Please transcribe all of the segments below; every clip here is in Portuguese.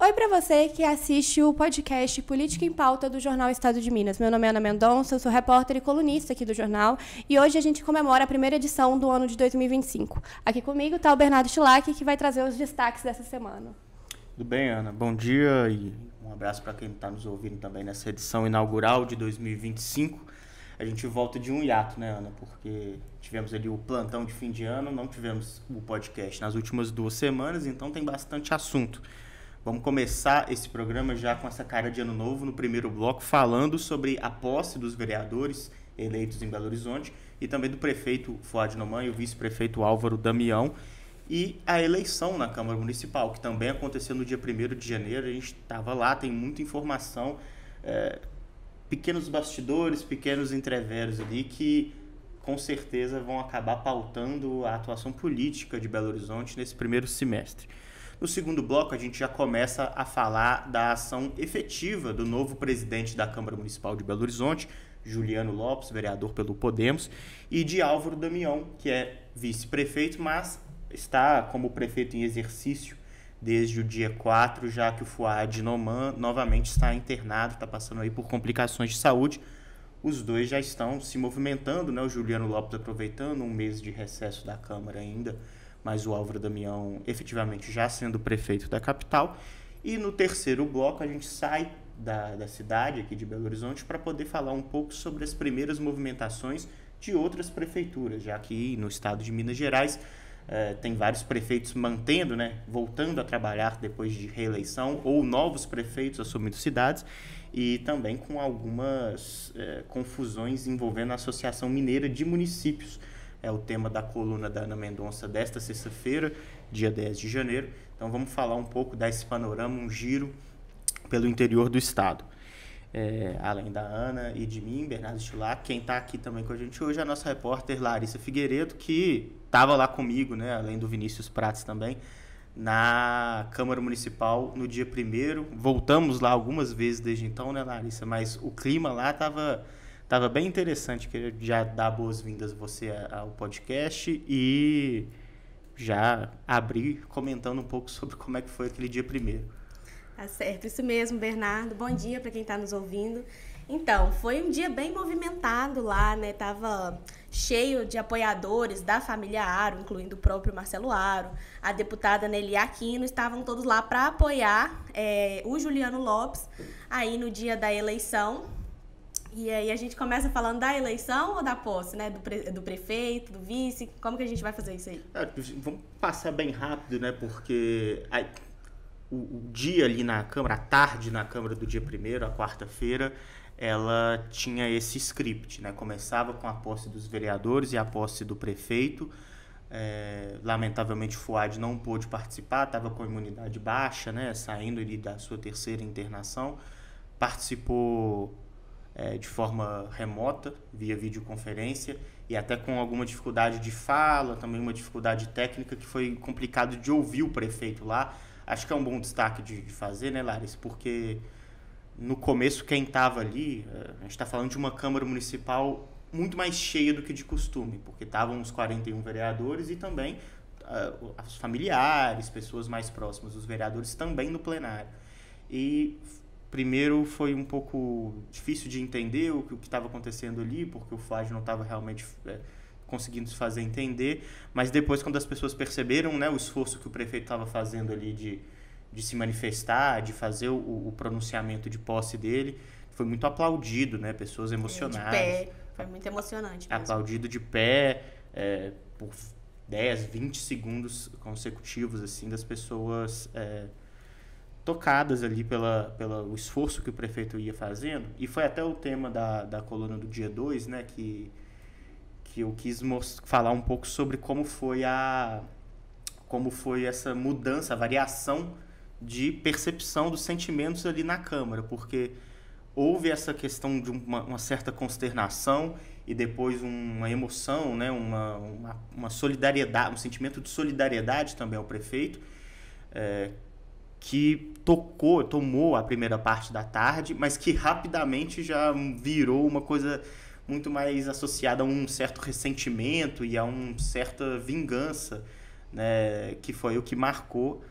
Oi para você que assiste o podcast Política em Pauta do Jornal Estado de Minas. Meu nome é Ana Mendonça, eu sou repórter e colunista aqui do jornal e hoje a gente comemora a primeira edição do ano de 2025. Aqui comigo está o Bernardo Stilac, que vai trazer os destaques dessa semana. Tudo bem, Ana? Bom dia e um abraço para quem está nos ouvindo também nessa edição inaugural de 2025. A gente volta de um hiato, né, Ana? Porque tivemos ali o plantão de fim de ano, não tivemos o podcast nas últimas 2 semanas, então tem bastante assunto. Vamos começar esse programa já com essa cara de ano novo, no primeiro bloco, falando sobre a posse dos vereadores eleitos em Belo Horizonte e também do prefeito Fuad Noman e o vice-prefeito Álvaro Damião e a eleição na Câmara Municipal, que também aconteceu no dia 1º de janeiro. A gente estava lá, tem muita informação, pequenos bastidores, pequenos entreveros ali que com certeza vão acabar pautando a atuação política de Belo Horizonte nesse primeiro semestre. No segundo bloco, a gente já começa a falar da ação efetiva do novo presidente da Câmara Municipal de Belo Horizonte, Juliano Lopes, vereador pelo Podemos, e de Álvaro Damião, que é vice-prefeito, mas está como prefeito em exercício desde o dia 4, já que o Fuad Noman novamente está internado, está passando aí por complicações de saúde. Os dois já estão se movimentando, né? O Juliano Lopes aproveitando um mês de recesso da Câmara ainda, mas o Álvaro Damião efetivamente já sendo prefeito da capital. E no terceiro bloco a gente sai da cidade aqui de Belo Horizonte para poder falar um pouco sobre as primeiras movimentações de outras prefeituras, já que no estado de Minas Gerais tem vários prefeitos mantendo, né, voltando a trabalhar depois de reeleição, ou novos prefeitos assumindo cidades, e também com algumas confusões envolvendo a Associação Mineira de Municípios. É o tema da coluna da Ana Mendonça desta sexta-feira, dia 10 de janeiro. Então vamos falar um pouco desse panorama, um giro pelo interior do estado. Além da Ana e de mim, Bernardo Stilac, quem está aqui também com a gente hoje é a nossa repórter Larissa Figueiredo, que estava lá comigo, né, além do Vinícius Prates também, na Câmara Municipal no dia 1º. Voltamos lá algumas vezes desde então, né, Larissa? Mas o clima lá estava bem interessante. Queria já dar boas-vindas você ao podcast e já abrir comentando um pouco sobre como é que foi aquele dia 1º. Tá certo, isso mesmo, Bernardo. Bom dia para quem está nos ouvindo. Então, foi um dia bem movimentado lá, né? Tava cheio de apoiadores da família Aro, incluindo o próprio Marcelo Aro, a deputada Nelly Aquino, estavam todos lá para apoiar o Juliano Lopes aí no dia da eleição. E aí a gente começa falando da eleição ou da posse, né? Do prefeito, do vice, como que a gente vai fazer isso aí? Vamos passar bem rápido, né? Porque o dia ali na Câmara, a tarde na Câmara do dia 1º, a quarta-feira, ela tinha esse script, né? Começava com a posse dos vereadores e a posse do prefeito. Lamentavelmente o Fuad não pôde participar, estava com a imunidade baixa, né? Saindo ali da sua terceira internação. Participou de forma remota, via videoconferência, e até com alguma dificuldade de fala, também uma dificuldade técnica, que foi complicado de ouvir o prefeito lá. Acho que é um bom destaque de fazer, né, Larissa? Porque no começo quem estava ali, a gente está falando de uma Câmara Municipal muito mais cheia do que de costume, porque estavam os 41 vereadores e também os familiares, pessoas mais próximas dos vereadores também no plenário. E primeiro foi um pouco difícil de entender o que estava acontecendo ali, porque o Fuad não estava realmente conseguindo se fazer entender, mas depois, quando as pessoas perceberam, né, o esforço que o prefeito estava fazendo ali de se manifestar, de fazer o pronunciamento de posse dele, foi muito aplaudido, né, pessoas emocionadas. De pé, foi muito emocionante mesmo. Aplaudido de pé, por 10, 20 segundos consecutivos, assim, das pessoas tocadas ali pelo esforço que o prefeito ia fazendo. E foi até o tema da coluna do dia 2, né, que eu quis falar um pouco sobre como foi essa mudança, a variação de percepção dos sentimentos ali na Câmara, porque houve essa questão de uma certa consternação e depois uma emoção, né, uma solidariedade, um sentimento de solidariedade também ao prefeito, que tomou a primeira parte da tarde, mas que rapidamente já virou uma coisa muito mais associada a um certo ressentimento e a uma certa vingança, né, que foi o que marcou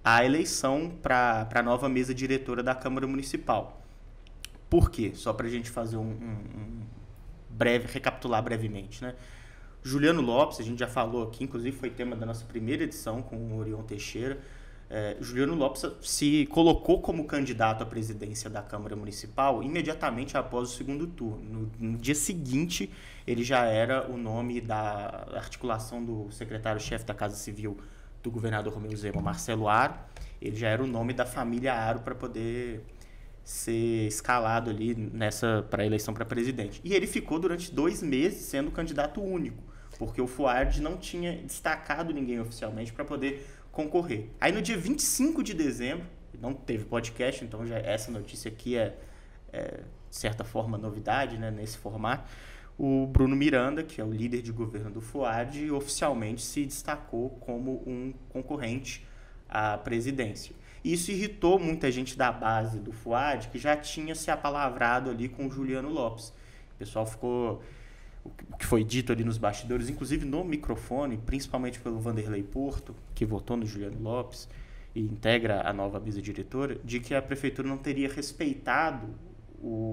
a eleição para a nova mesa diretora da Câmara Municipal. Por quê? Só para a gente fazer recapitular brevemente, né? Juliano Lopes, a gente já falou aqui, inclusive foi tema da nossa primeira edição com o Orion Teixeira. Juliano Lopes se colocou como candidato à presidência da Câmara Municipal imediatamente após o segundo turno. No dia seguinte, ele já era o nome da articulação do secretário-chefe da Casa Civil do governador Romeu Zema, Marcelo Aro. Ele já era o nome da família Aro para poder ser escalado ali para a eleição para presidente. E ele ficou durante 2 meses sendo candidato único, porque o Fuad não tinha destacado ninguém oficialmente para poder concorrer. Aí no dia 25 de dezembro, não teve podcast, então já essa notícia aqui é de certa forma novidade, né, nesse formato, o Bruno Miranda, que é o líder de governo do Fuad, oficialmente se destacou como um concorrente à presidência. Isso irritou muita gente da base do Fuad, que já tinha se apalavrado ali com o Juliano Lopes. O pessoal ficou... O que foi dito ali nos bastidores, inclusive no microfone, principalmente pelo Vanderlei Porto, que votou no Juliano Lopes e integra a nova mesa diretora, de que a prefeitura não teria respeitado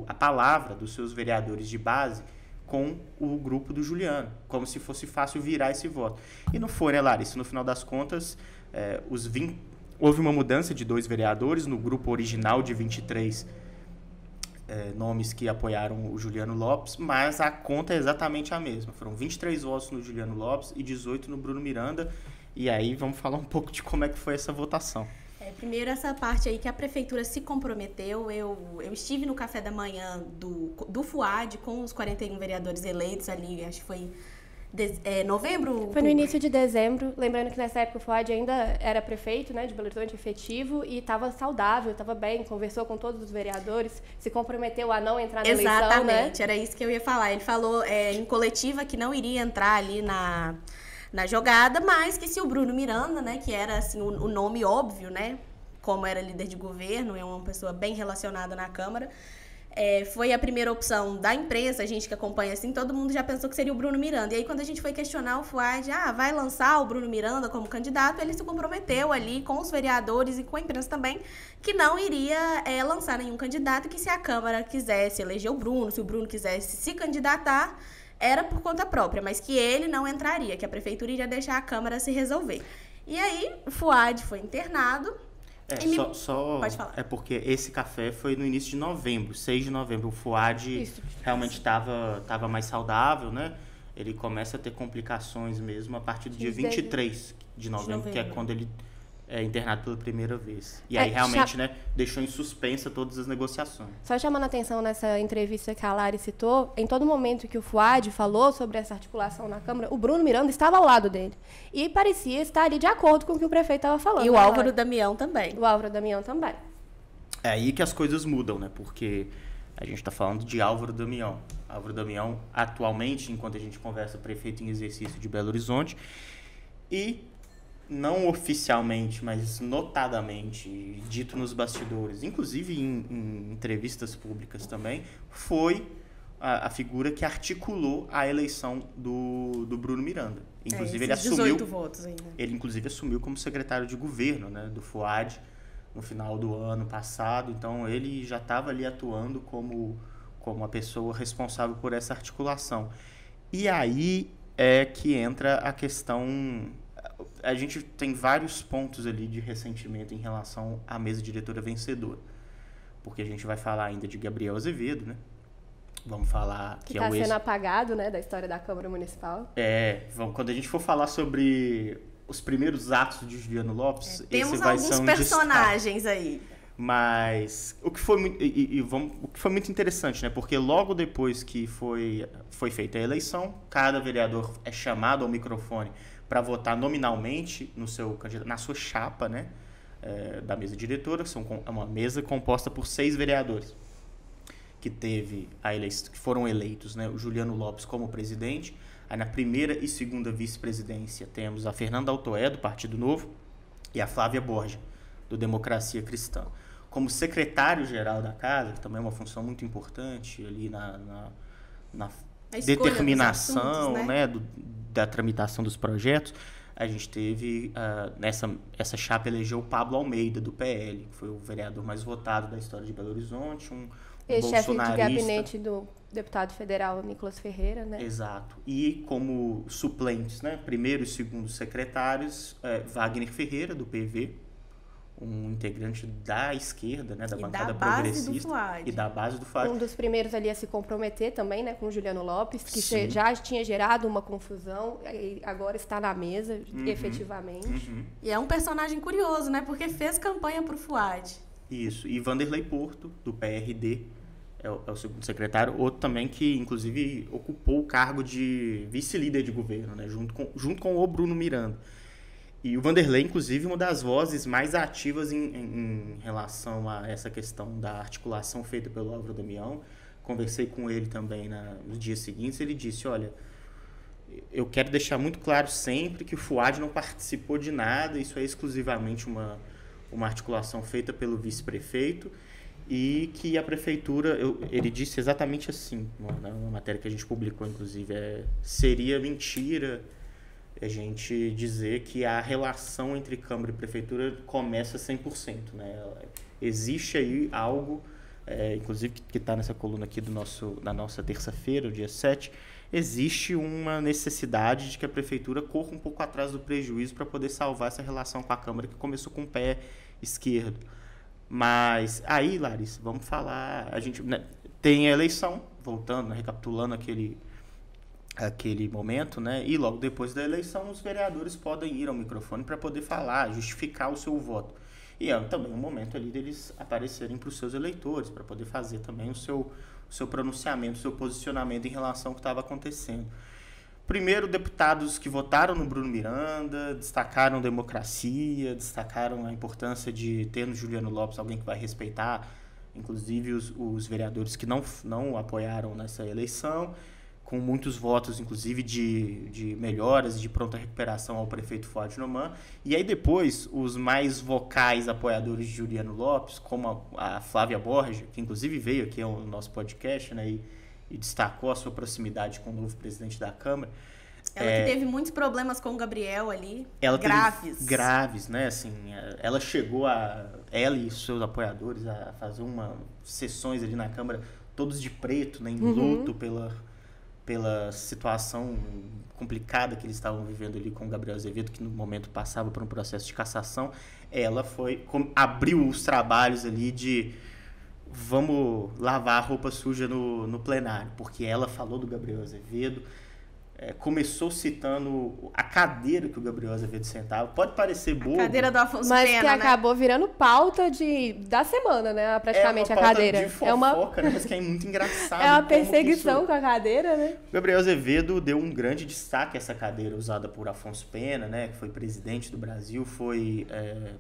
a palavra dos seus vereadores de base com o grupo do Juliano, como se fosse fácil virar esse voto. E não foi, né, Larissa? No final das contas, houve uma mudança de 2 vereadores no grupo original de 23 nomes que apoiaram o Juliano Lopes, mas a conta é exatamente a mesma. Foram 23 votos no Juliano Lopes e 18 no Bruno Miranda. E aí vamos falar um pouco de como é que foi essa votação. Primeiro, essa parte aí que a prefeitura se comprometeu. Eu estive no café da manhã do Fuad com os 41 vereadores eleitos ali, acho que foi novembro? Foi no início de dezembro, lembrando que nessa época o Fuad ainda era prefeito, né, de Belo Horizonte, efetivo, e estava saudável, estava bem, conversou com todos os vereadores, se comprometeu a não entrar na eleição, né? Exatamente, era isso que eu ia falar. Ele falou em coletiva que não iria entrar ali na jogada, mas que se o Bruno Miranda, né, que era assim o nome óbvio, né, como era líder de governo, é uma pessoa bem relacionada na Câmara, foi a primeira opção da imprensa, a gente que acompanha assim, todo mundo já pensou que seria o Bruno Miranda. E aí, quando a gente foi questionar o Fuad, vai lançar o Bruno Miranda como candidato, ele se comprometeu ali com os vereadores e com a imprensa também, que não iria lançar nenhum candidato, que se a Câmara quisesse eleger o Bruno, se o Bruno quisesse se candidatar, era por conta própria, mas que ele não entraria, que a prefeitura iria deixar a Câmara se resolver. E aí, o Fuad foi internado. Pode falar. É porque esse café foi no início de novembro, 6 de novembro. O Fuad realmente estava mais saudável, né? Ele começa a ter complicações mesmo a partir do dia 23 de novembro, que é quando ele é internado pela primeira vez. E aí realmente, né, deixou em suspensa todas as negociações. Só chamando a atenção nessa entrevista que a Lari citou, em todo momento que o Fuad falou sobre essa articulação na Câmara, o Bruno Miranda estava ao lado dele. E parecia estar ali de acordo com o que o prefeito estava falando. E o Álvaro Damião também. O Álvaro Damião também. É aí que as coisas mudam, né? Porque a gente está falando de Álvaro Damião. Álvaro Damião, atualmente, enquanto a gente conversa, prefeito em exercício de Belo Horizonte. E não oficialmente, mas notadamente, dito nos bastidores, inclusive em entrevistas públicas também, foi a figura que articulou a eleição do Bruno Miranda. Inclusive, ele assumiu 18 votos ainda. Ele, inclusive, assumiu como secretário de governo, né, do Fuad no final do ano passado. Então, ele já estava ali atuando como a pessoa responsável por essa articulação. E aí é que entra a questão... A gente tem vários pontos ali de ressentimento em relação à mesa diretora vencedora. Porque a gente vai falar ainda de Gabriel Azevedo, né? Vamos falar... Que está sendo apagado, né, da história da Câmara Municipal. Quando a gente for falar sobre os primeiros atos de Juliano Lopes, temos esse vai ser alguns personagens aí. Mas o que foi muito interessante, né? Porque logo depois que foi feita a eleição, cada vereador é chamado ao microfone para votar nominalmente na sua chapa, né, da mesa diretora. É uma mesa composta por 6 vereadores que foram eleitos, né, o Juliano Lopes como presidente. Aí na primeira e segunda vice-presidência temos a Fernanda Altoé, do Partido Novo, e a Flávia Borja, do Democracia Cristã. Como secretário-geral da casa, que também é uma função muito importante ali na determinação, assuntos, né, da tramitação dos projetos, a gente teve, essa chapa elegeu o Pablo Almeida, do PL, que foi o vereador mais votado da história de Belo Horizonte, um ex-chefe de bolsonarista. gabinete do deputado federal Nicolas Ferreira, né? Exato. E como suplentes, né, primeiro e segundo secretários, Wagner Ferreira, do PV, um integrante da esquerda, né, da bancada progressista. E da base do FUAD. Um dos primeiros ali a se comprometer também, né, com o Juliano Lopes, que já tinha gerado uma confusão e agora está na mesa, efetivamente. E é um personagem curioso, né, porque fez campanha para o FUAD. Isso. E Vanderlei Porto, do PRD, é o segundo secretário, outro também que, inclusive, ocupou o cargo de vice-líder de governo, né, junto com o Bruno Miranda. E o Vanderlei, inclusive, uma das vozes mais ativas em relação a essa questão da articulação feita pelo Álvaro Damião. Conversei com ele também nos dias seguintes. Ele disse, olha, eu quero deixar muito claro sempre que o FUAD não participou de nada. Isso é exclusivamente uma articulação feita pelo vice-prefeito e que a prefeitura, ele disse exatamente assim, numa matéria que a gente publicou, inclusive, seria mentira a gente dizer que a relação entre Câmara e Prefeitura começa 100%. Né? Existe aí algo, inclusive que está nessa coluna aqui da nossa terça-feira, o dia 7, existe uma necessidade de que a Prefeitura corra um pouco atrás do prejuízo para poder salvar essa relação com a Câmara, que começou com o pé esquerdo. Mas aí, Larissa, vamos falar, a gente, né, tem a eleição, voltando, né, recapitulando aquele momento, né? E logo depois da eleição os vereadores podem ir ao microfone para poder falar, justificar o seu voto. E é também um momento ali deles aparecerem para os seus eleitores, para poder fazer também o seu pronunciamento, o seu posicionamento em relação ao que estava acontecendo. Primeiro, deputados que votaram no Bruno Miranda, destacaram democracia, destacaram a importância de ter no Juliano Lopes alguém que vai respeitar, inclusive os vereadores que não apoiaram nessa eleição, com muitos votos, inclusive, de melhoras, de pronta recuperação ao prefeito Fuad Noman. E aí depois, os mais vocais apoiadores de Juliano Lopes, como a Flávia Borja, que inclusive veio aqui ao nosso podcast, né, e destacou a sua proximidade com o novo presidente da Câmara. Ela que teve muitos problemas com o Gabriel ali, graves, né, assim, ela chegou ela e seus apoiadores a fazer sessões ali na Câmara, todos de preto, né, em luto pela situação complicada que eles estavam vivendo ali com o Gabriel Azevedo, que no momento passava por um processo de cassação. Ela abriu os trabalhos ali de vamos lavar a roupa suja no plenário, porque ela falou do Gabriel Azevedo, começou citando a cadeira que o Gabriel Azevedo sentava. Pode parecer bobo. A cadeira do Afonso mas Pena, que né? acabou virando pauta da semana, né? Praticamente a cadeira. De fofoca, né? Mas que é muito engraçado. É uma perseguição com a cadeira, né? O Gabriel Azevedo deu um grande destaque a essa cadeira usada por Afonso Pena, né? Que foi presidente do Brasil, foi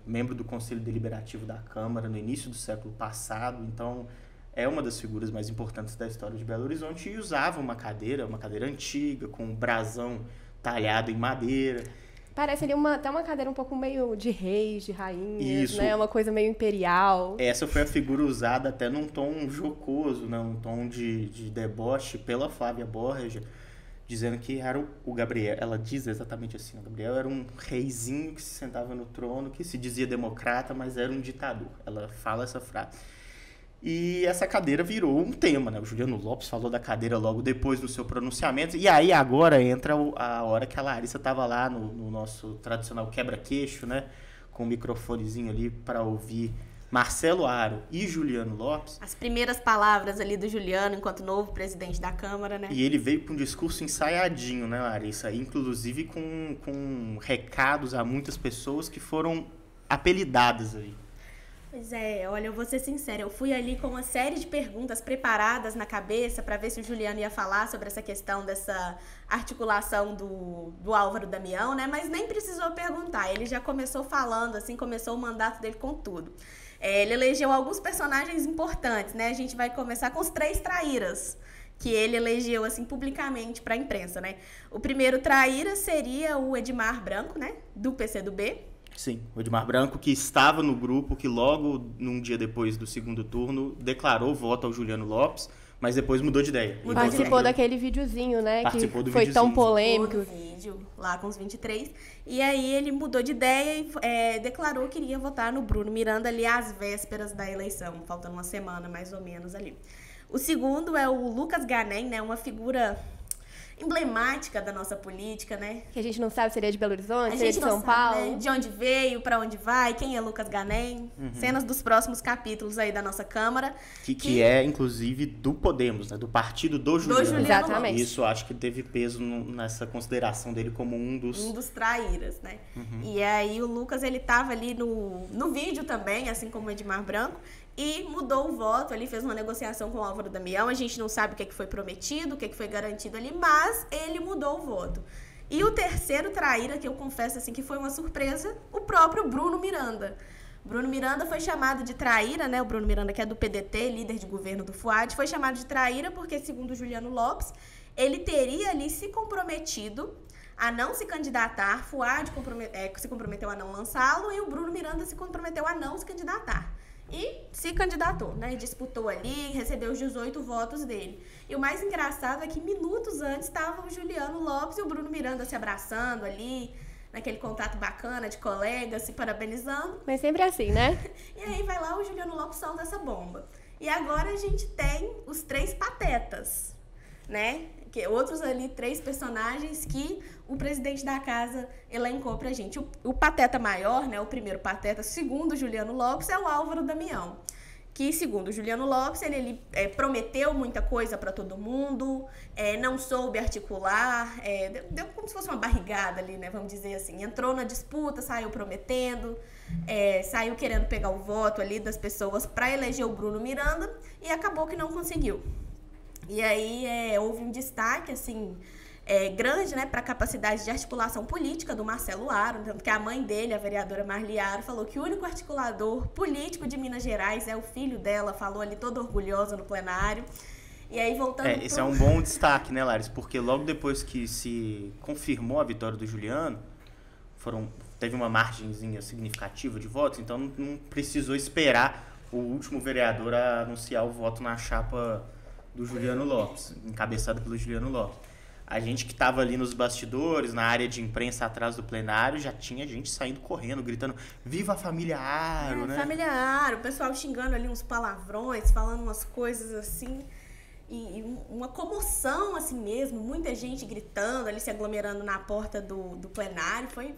membro do Conselho Deliberativo da Câmara no início do século passado. Então, é uma das figuras mais importantes da história de Belo Horizonte e usava uma cadeira antiga, com um brasão talhado em madeira. Parece ali até uma cadeira um pouco meio de reis, de rainhas, Isso. né? Uma coisa meio imperial. Essa foi a figura usada até num tom jocoso, né? Um tom de deboche pela Flávia Borja, dizendo que era o Gabriel. Ela diz exatamente assim, o Gabriel era um reizinho que se sentava no trono, que se dizia democrata, mas era um ditador. Ela fala essa frase. E essa cadeira virou um tema, né? O Juliano Lopes falou da cadeira logo depois do seu pronunciamento. E aí agora entra a hora que a Larissa estava lá no nosso tradicional quebra-queixo, né? Com o microfonezinho ali para ouvir Marcelo Aro e Juliano Lopes. As primeiras palavras ali do Juliano enquanto novo presidente da Câmara, né? E ele veio com um discurso ensaiadinho, né, Larissa? Inclusive com recados a muitas pessoas que foram apelidadas aí. Pois é, olha, eu vou ser sincera, eu fui ali com uma série de perguntas preparadas na cabeça para ver se o Juliano ia falar sobre essa questão dessa articulação do Álvaro Damião, né? Mas nem precisou perguntar, ele já começou falando, assim, começou o mandato dele com tudo. Ele elegeu alguns personagens importantes, né? A gente vai começar com os 3 traíras que ele elegeu, assim, publicamente para a imprensa, né? O primeiro traíra seria o Edmar Branco, né? Do PCdoB. Sim, o Edmar Branco, que estava no grupo, que logo, num dia depois do segundo turno, declarou voto ao Juliano Lopes, mas depois mudou de ideia. Participou daquele videozinho, né? Participou que do foi videozinho. tão polêmico. Do vídeo, lá com os 23. E aí ele mudou de ideia e declarou que iria votar no Bruno Miranda ali às vésperas da eleição, faltando uma semana mais ou menos ali. O segundo é o Lucas Ganem, né? Uma figura emblemática da nossa política, né? Que a gente não sabe se ele é de Belo Horizonte, se ele é de não São sabe, Paulo. né? De onde veio, pra onde vai, quem é Lucas Ganem. Cenas dos próximos capítulos aí da nossa Câmara. Que é, inclusive, do Podemos, né? Do partido do Juliano. Exatamente. Isso acho que teve peso nessa consideração dele como um dos traíras, né? E aí o Lucas, ele tava ali no vídeo também, assim como o Edmar Branco, e mudou o voto ali, fez uma negociação com o Álvaro Damião. A gente não sabe o que foi prometido, o que foi garantido ali, mas ele mudou o voto. E o terceiro traíra, que eu confesso assim que foi uma surpresa, o próprio Bruno Miranda. Bruno Miranda foi chamado de traíra, né? O Bruno Miranda, que é do PDT, líder de governo do FUAD, foi chamado de traíra porque, segundo o Juliano Lopes, ele teria ali se comprometido a não se candidatar. FUAD se comprometeu a não lançá-lo e o Bruno Miranda se comprometeu a não se candidatar. E se candidatou, né? Disputou ali, recebeu os 18 votos dele. E o mais engraçado é que minutos antes estavam o Juliano Lopes e o Bruno Miranda se abraçando ali, naquele contato bacana de colegas, se parabenizando. Mas sempre assim, né? E aí vai lá o Juliano Lopes solta essa bomba. E agora a gente tem os 3 patetas, né? Que outros ali, 3 personagens que o presidente da casa elencou pra gente. O pateta maior, né? O primeiro pateta, segundo o Juliano Lopes, é o Álvaro Damião. Que, segundo o Juliano Lopes, ele prometeu muita coisa para todo mundo, não soube articular, deu como se fosse uma barrigada ali, né? Vamos dizer assim. Entrou na disputa, saiu prometendo, saiu querendo pegar o voto ali das pessoas para eleger o Bruno Miranda e acabou que não conseguiu. E aí houve um destaque, assim, grande, né, para a capacidade de articulação política do Marcelo Aro, tanto que a mãe dele, a vereadora Marli Aro, falou que o único articulador político de Minas Gerais é o filho dela, falou ali toda orgulhosa no plenário. E aí, voltando esse é um bom destaque, né, Laris? Porque logo depois que se confirmou a vitória do Juliano, teve uma margenzinha significativa de votos, então não precisou esperar o último vereador a anunciar o voto na chapa do Juliano Lopes, encabeçado pelo Juliano Lopes. A gente que estava ali nos bastidores, na área de imprensa atrás do plenário, já tinha gente saindo correndo, gritando "Viva a família Aro", né? Família Aro, o pessoal xingando ali uns palavrões, falando umas coisas assim, e uma comoção assim mesmo, muita gente gritando ali, se aglomerando na porta do plenário, foi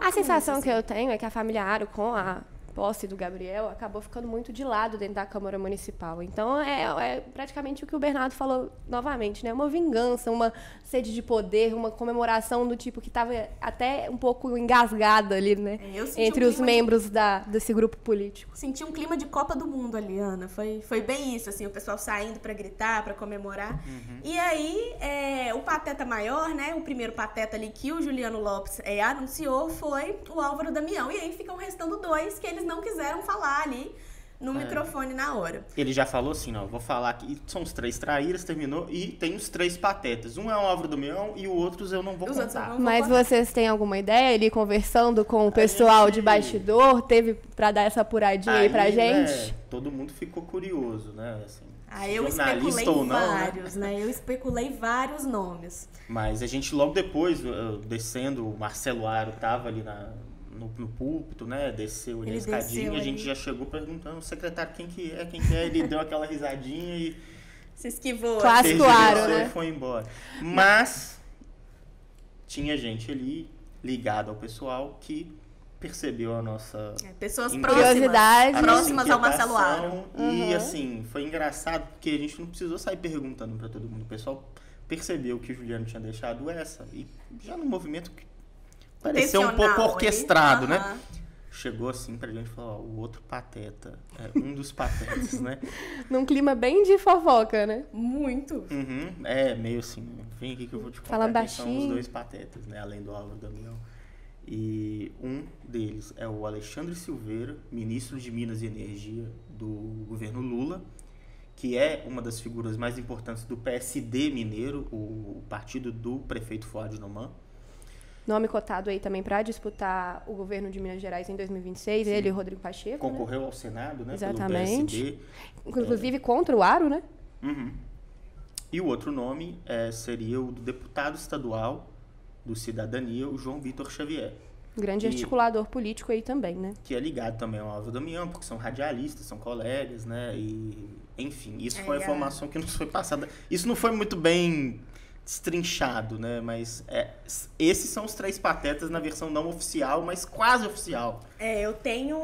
A sensação que eu tenho é que a família Aro, com a posse do Gabriel, acabou ficando muito de lado dentro da Câmara Municipal. Então, é praticamente o que o Bernardo falou novamente, né? Uma vingança, uma sede de poder, uma comemoração do tipo que estava até um pouco engasgada ali, né? Entre os membros desse grupo político. Senti um clima de Copa do Mundo ali, Ana. Foi bem isso, assim, o pessoal saindo para gritar, para comemorar. E aí, o pateta maior, né? O primeiro pateta ali que o Juliano Lopes anunciou foi o Álvaro Damião. E aí ficam restando 2 que eles não quiseram falar ali no microfone na hora. Ele já falou assim, vou falar aqui, são os 3 traíras, terminou, e tem os 3 patetas. Um é o Álvaro Damião e o outro eu não vou contar. Mas vocês têm alguma ideia? Ele conversando com o pessoal de bastidor, teve pra dar essa apuradinha aí pra gente? Todo mundo ficou curioso, né? Assim, eu especulei vários, né? Eu especulei vários nomes. Mas a gente logo depois, descendo, o Marcelo Aro tava ali no púlpito, né? Desceu ali a escadinha, a gente já chegou perguntando, secretário, quem que é? Ele deu aquela risadinha e se esquivou. Clássico Aro, né? E foi embora. Mas tinha gente ali ligada ao pessoal que percebeu a nossa pessoas próximas ao Marcelo Aro. E assim, foi engraçado porque a gente não precisou sair perguntando para todo mundo. O pessoal percebeu que o Juliano tinha deixado essa e já no movimento que pareceu um pouco orquestrado, né? Chegou assim pra gente e falou, o outro pateta, um dos patetas, né? Num clima bem de fofoca, né? Muito. Meio assim, vem aqui que eu vou te contar Fala quem baixinho. são os 2 patetas, né? Além do Álvaro Damião. E um deles é o Alexandre Silveira, ministro de Minas e Energia do governo Lula, que é uma das figuras mais importantes do PSD mineiro, o partido do prefeito Fuad Noman. Nome cotado aí também para disputar o governo de Minas Gerais em 2026, ele e o Rodrigo Pacheco. Concorreu ao Senado, né? Exatamente. Pelo PSD. Inclusive contra o Aro, né? Uhum. E o outro nome seria o do deputado estadual do Cidadania, o João Vitor Xavier. Grande articulador político aí também, né? Que é ligado também ao Álvaro Damião, porque são radialistas, são colegas, né? E, enfim, isso foi uma informação que nos foi passada. Isso não foi muito bem destrinchado, né? Mas esses são os 3 patetas na versão não oficial, mas quase oficial. Eu tenho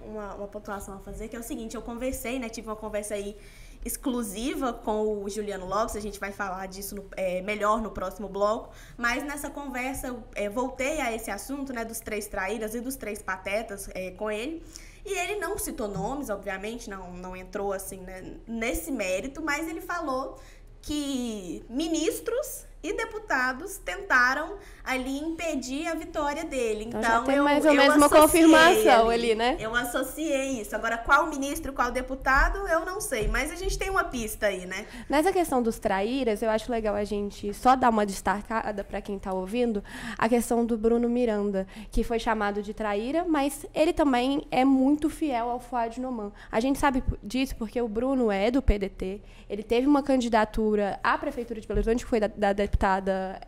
uma pontuação a fazer, que é o seguinte, eu conversei, né? Tive uma conversa aí exclusiva com o Juliano Lopes, a gente vai falar disso melhor no próximo bloco, mas nessa conversa eu voltei a esse assunto, né, dos 3 traíras e dos 3 patetas com ele, e ele não citou nomes, obviamente, não entrou assim, né, nesse mérito, mas ele falou que ministros e deputados tentaram ali impedir a vitória dele. Então já tem mais ou menos uma confirmação ali, né? Eu associei isso. Agora, qual ministro, qual deputado, eu não sei. Mas a gente tem uma pista aí, né? Nessa questão dos traíras, eu acho legal a gente só dar uma destacada para quem está ouvindo, a questão do Bruno Miranda, que foi chamado de traíra, mas ele também é muito fiel ao Fouad Noman. A gente sabe disso porque o Bruno é do PDT, ele teve uma candidatura à Prefeitura de Belo Horizonte, que foi da deputada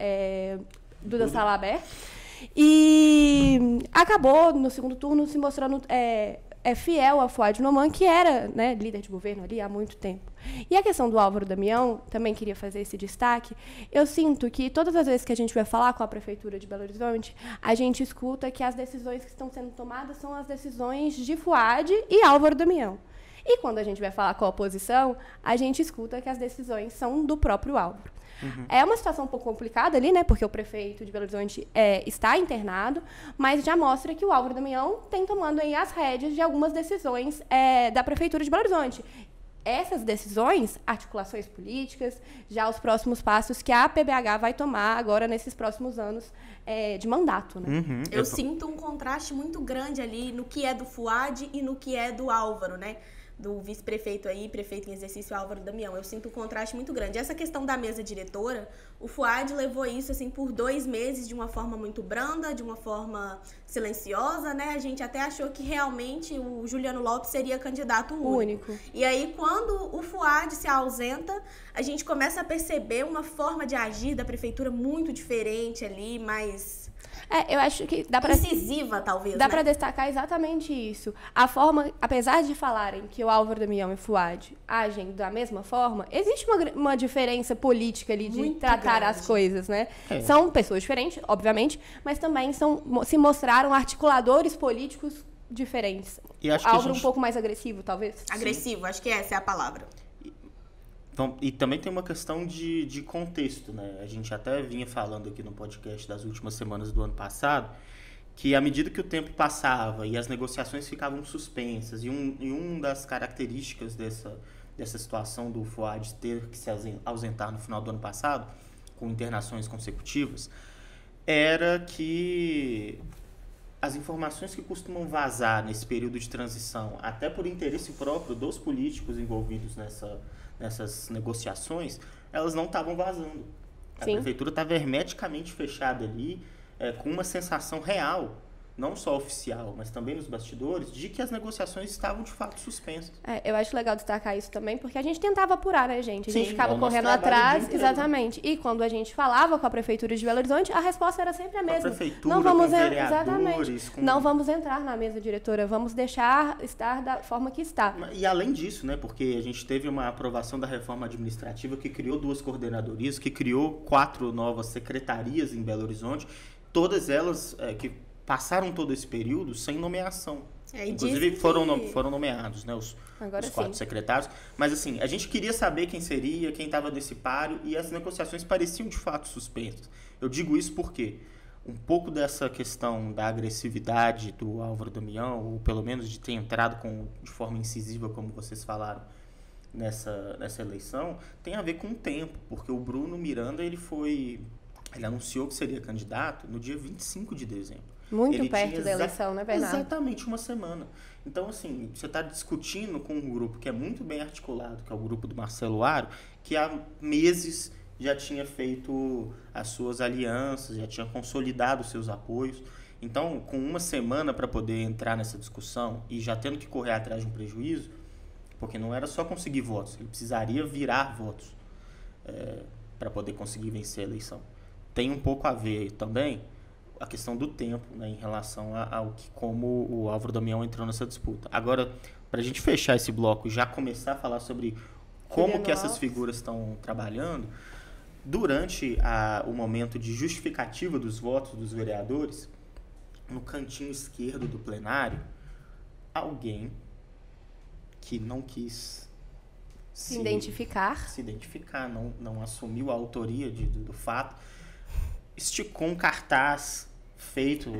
Duda Salabert, e acabou, no segundo turno, se mostrando fiel a Fouad Noman, que era, né, líder de governo ali há muito tempo. E a questão do Álvaro Damião, também queria fazer esse destaque. Eu sinto que todas as vezes que a gente vai falar com a Prefeitura de Belo Horizonte, a gente escuta que as decisões que estão sendo tomadas são as decisões de Fouad e Álvaro Damião. E quando a gente vai falar com a oposição, a gente escuta que as decisões são do próprio Álvaro. Uhum. É uma situação um pouco complicada ali, né? Porque o prefeito de Belo Horizonte está internado, mas já mostra que o Álvaro Damião tem tomando aí as rédeas de algumas decisões da Prefeitura de Belo Horizonte. Essas decisões, articulações políticas, já os próximos passos que a PBH vai tomar agora nesses próximos anos de mandato, né? Uhum. Eu sinto um contraste muito grande ali no que é do Fouad e no que é do Álvaro, né? Do vice-prefeito aí, prefeito em exercício Álvaro Damião. Eu sinto um contraste muito grande. Essa questão da mesa diretora, o Fouad levou isso assim por 2 meses de uma forma muito branda, de uma forma silenciosa, né? A gente até achou que realmente o Juliano Lopes seria candidato único. E aí, quando o Fouad se ausenta, a gente começa a perceber uma forma de agir da prefeitura muito diferente ali, mais... eu acho que dá para incisiva, talvez. Dá para destacar exatamente isso. A forma, apesar de falarem que o Álvaro Damião e o Fouad agem da mesma forma, existe uma diferença política ali de muito tratar grande. As coisas, né? São pessoas diferentes, obviamente, mas também se mostraram articuladores políticos diferentes. E acho Álvaro um pouco mais agressivo, talvez. Agressivo, acho que essa é a palavra. Então, e também tem uma questão de contexto, né? A gente até vinha falando aqui no podcast das últimas semanas do ano passado, que à medida que o tempo passava e as negociações ficavam suspensas, e uma das características dessa situação do Fouad ter que se ausentar no final do ano passado, com internações consecutivas, era que as informações que costumam vazar nesse período de transição, até por interesse próprio dos políticos envolvidos nessas negociações, elas não estavam vazando. A prefeitura estava hermeticamente fechada ali, com uma sensação real, não só oficial, mas também nos bastidores, de que as negociações estavam de fato suspensas. Eu acho legal destacar isso também, porque a gente tentava apurar, né, gente? A gente ficava correndo atrás, exatamente. E quando a gente falava com a Prefeitura de Belo Horizonte, a resposta era sempre a mesma. Com a prefeitura, não vamos, com vereadores, exatamente. Não vamos entrar na mesa diretora, vamos deixar estar da forma que está. E além disso, né, porque a gente teve uma aprovação da reforma administrativa que criou 2 coordenadorias, que criou 4 novas secretarias em Belo Horizonte, todas elas que passaram todo esse período sem nomeação. Inclusive foram nomeados, né, os 4 secretários. Mas assim, a gente queria saber quem seria, quem estava nesse páreo, e as negociações pareciam de fato suspensas. Eu digo isso porque um pouco dessa questão da agressividade do Álvaro Damião, ou pelo menos de ter entrado de forma incisiva, como vocês falaram, nessa eleição, tem a ver com o tempo, porque o Bruno Miranda ele anunciou que seria candidato no dia 25 de dezembro. Muito perto da eleição, né, Bernardo? Exatamente uma semana. Então, assim, você está discutindo com um grupo que é muito bem articulado, que é o grupo do Marcelo Aro, que há meses já tinha feito as suas alianças, já tinha consolidado os seus apoios. Então, com uma semana para poder entrar nessa discussão e já tendo que correr atrás de um prejuízo, porque não era só conseguir votos, ele precisaria virar votos para poder conseguir vencer a eleição. Tem um pouco a ver também a questão do tempo, né, em relação ao que como o Álvaro Damião entrou nessa disputa. Agora, para a gente fechar esse bloco e já começar a falar sobre como que essas figuras estão trabalhando, durante o momento de justificativa dos votos dos vereadores, no cantinho esquerdo do plenário, alguém que não quis se identificar, não assumiu a autoria do fato, esticou um cartaz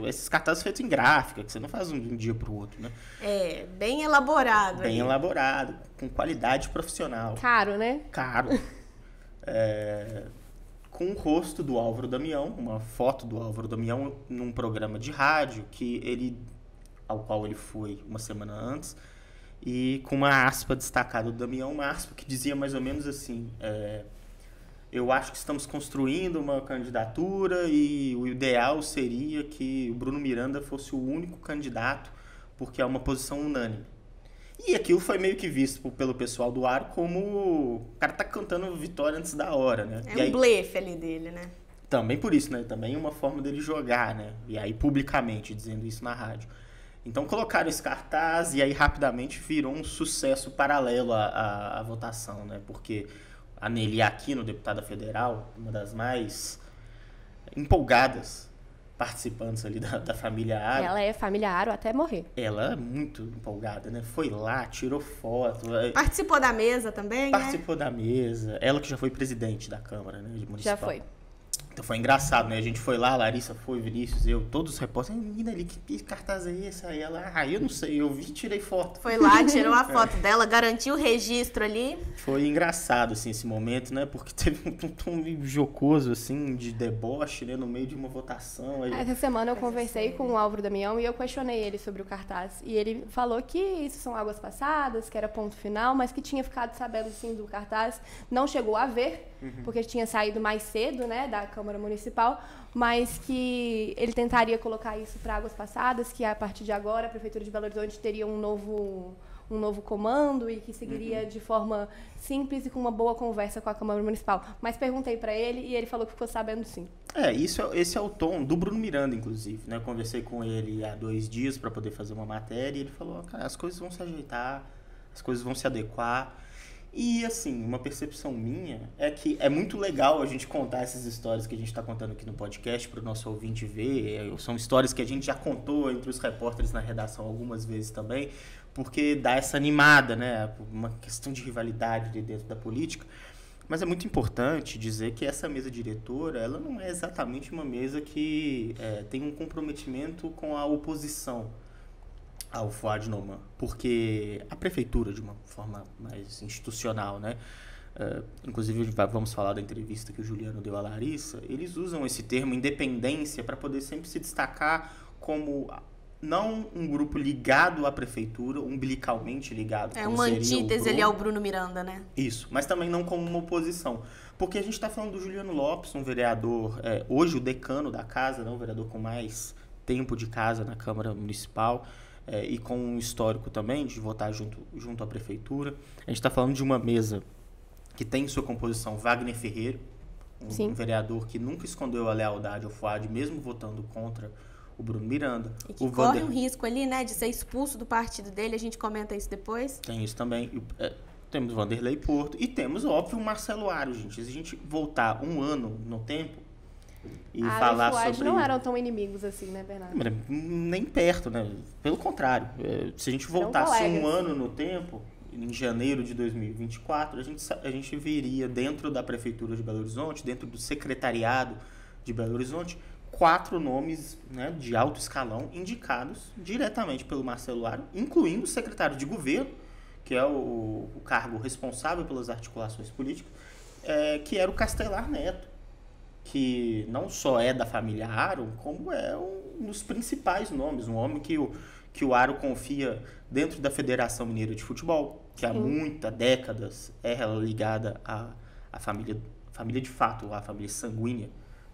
esses cartazes feitos em gráfica, que você não faz de um dia para o outro, né? Bem elaborado. Bem elaborado, com qualidade profissional. Caro, né? Caro. Com o rosto do Álvaro Damião, uma foto do Álvaro Damião num programa de rádio ao qual ele foi uma semana antes, e com uma aspa destacada do Damião, uma aspa que dizia mais ou menos assim: eu acho que estamos construindo uma candidatura e o ideal seria que o Bruno Miranda fosse o único candidato, porque é uma posição unânime. E aquilo foi meio que visto pelo pessoal do Aro como o cara tá cantando vitória antes da hora, né? É um blefe ali dele, né? Também por isso, né? Também uma forma dele jogar, né? E aí publicamente, dizendo isso na rádio. Então colocaram esse cartaz e aí rapidamente virou um sucesso paralelo à votação, né? Porque a Nelly Aquino, deputada federal, uma das mais empolgadas participantes ali da família Aro. Ela é família Aro até morrer. Ela é muito empolgada, né? Foi lá, tirou foto. Participou da mesa também, Participou da mesa. Ela que já foi presidente da Câmara, né? Municipal. Já foi. Então foi engraçado, né? A gente foi lá, Larissa foi, Vinícius, eu, todos os repórteres. Menina ali, que cartaz é esse? Aí ela, eu não sei, eu vi e tirei foto. Foi lá, tirou a foto dela, garantiu o registro ali. Foi engraçado, assim, esse momento, né? Porque teve um tom jocoso, assim, de deboche, né? No meio de uma votação. Essa semana eu conversei com o Álvaro Damião e eu questionei ele sobre o cartaz. E ele falou que isso são águas passadas, que era ponto final, mas que tinha ficado sabendo, sim, do cartaz. Não chegou a ver, porque tinha saído mais cedo, né, da Câmara Municipal, mas que ele tentaria colocar isso para águas passadas, que a partir de agora a Prefeitura de Belo Horizonte teria um novo comando e que seguiria de forma simples e com uma boa conversa com a Câmara Municipal. Mas perguntei para ele e ele falou que ficou sabendo sim. Esse é o tom do Bruno Miranda, inclusive, né? Eu conversei com ele há 2 dias para poder fazer uma matéria e ele falou, cara, as coisas vão se ajeitar, as coisas vão se adequar. E, assim, uma percepção minha é que é muito legal a gente contar essas histórias que a gente está contando aqui no podcast para o nosso ouvinte ver. São histórias que a gente já contou entre os repórteres na redação algumas vezes também, porque dá essa animada, né? Uma questão de rivalidade dentro da política. Mas é muito importante dizer que essa mesa diretora, ela não é exatamente uma mesa que tem um comprometimento com a oposição ao Fuad Noman, porque a prefeitura, de uma forma mais institucional, né? Inclusive vamos falar da entrevista que o Juliano deu à Larissa, eles usam esse termo independência para poder sempre se destacar como não um grupo ligado à prefeitura, umbilicalmente ligado. É uma antítese ali ao Bruno Miranda, né? Isso, mas também não como uma oposição. Porque a gente está falando do Juliano Lopes, um vereador, hoje o decano da casa, né? Um vereador com mais tempo de casa na Câmara Municipal, e com um histórico também de votar junto à prefeitura. A gente está falando de uma mesa que tem em sua composição Wagner Ferreira, um vereador que nunca escondeu a lealdade ao Fuad, mesmo votando contra o Bruno Miranda. E que corre um risco ali, né, de ser expulso do partido dele, a gente comenta isso depois. Tem isso também. Temos Vanderlei Porto e temos, óbvio, o Marcelo Aro, gente. Se a gente voltar um ano no tempo e falar e o Fuad sobre... não eram tão inimigos assim, né, Bernardo? Nem perto, né? Pelo contrário. Se a gente voltasse um ano no tempo, em janeiro de 2024, a gente veria dentro da Prefeitura de Belo Horizonte, dentro do secretariado de Belo Horizonte, 4 nomes, né, de alto escalão indicados diretamente pelo Marcelo Aro, incluindo o secretário de governo, que é o cargo responsável pelas articulações políticas, que era o Castelar Neto, que não só é da família Aro, como é um dos principais nomes, um homem que o Aro confia dentro da Federação Mineira de Futebol, que há muitas décadas é ligada à família de fato, à família sanguínea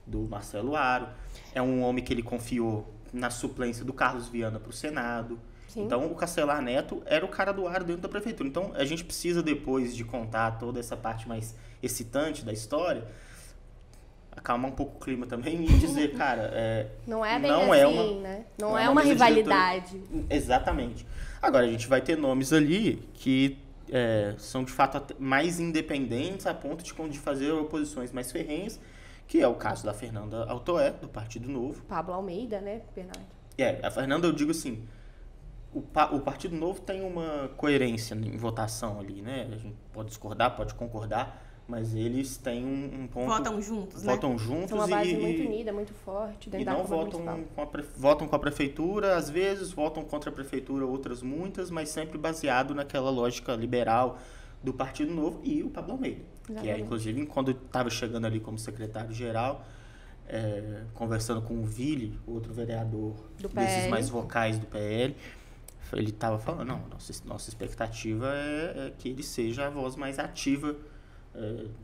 do Marcelo Aro. É um homem que ele confiou na suplência do Carlos Viana para o Senado. Sim. Então, o Castelar Neto era o cara do aro dentro da prefeitura. Então, a gente precisa, depois de contar toda essa parte mais excitante da história, acalmar um pouco o clima também e dizer, cara... não é bem assim, né? Não é uma rivalidade. Exatamente. Agora, a gente vai ter nomes ali que são, de fato, mais independentes a ponto de fazer oposições mais ferrenhas, que é o caso da Fernanda Altoé, do Partido Novo. Pablo Almeida, né, Bernardo? A Fernanda, eu digo assim, o Partido Novo tem uma coerência em votação ali, né? A gente pode discordar, pode concordar, mas eles têm um ponto... Votam juntos, né? Votam juntos. São uma base muito unida, muito forte. E não votam com a prefeitura, às vezes votam contra a prefeitura, outras muitas, mas sempre baseado naquela lógica liberal do Partido Novo e o Pablo Almeida. Exatamente. Que inclusive, quando estava chegando ali como secretário-geral, conversando com o Ville, outro vereador desses mais vocais do PL, ele estava falando, não, nossa expectativa é que ele seja a voz mais ativa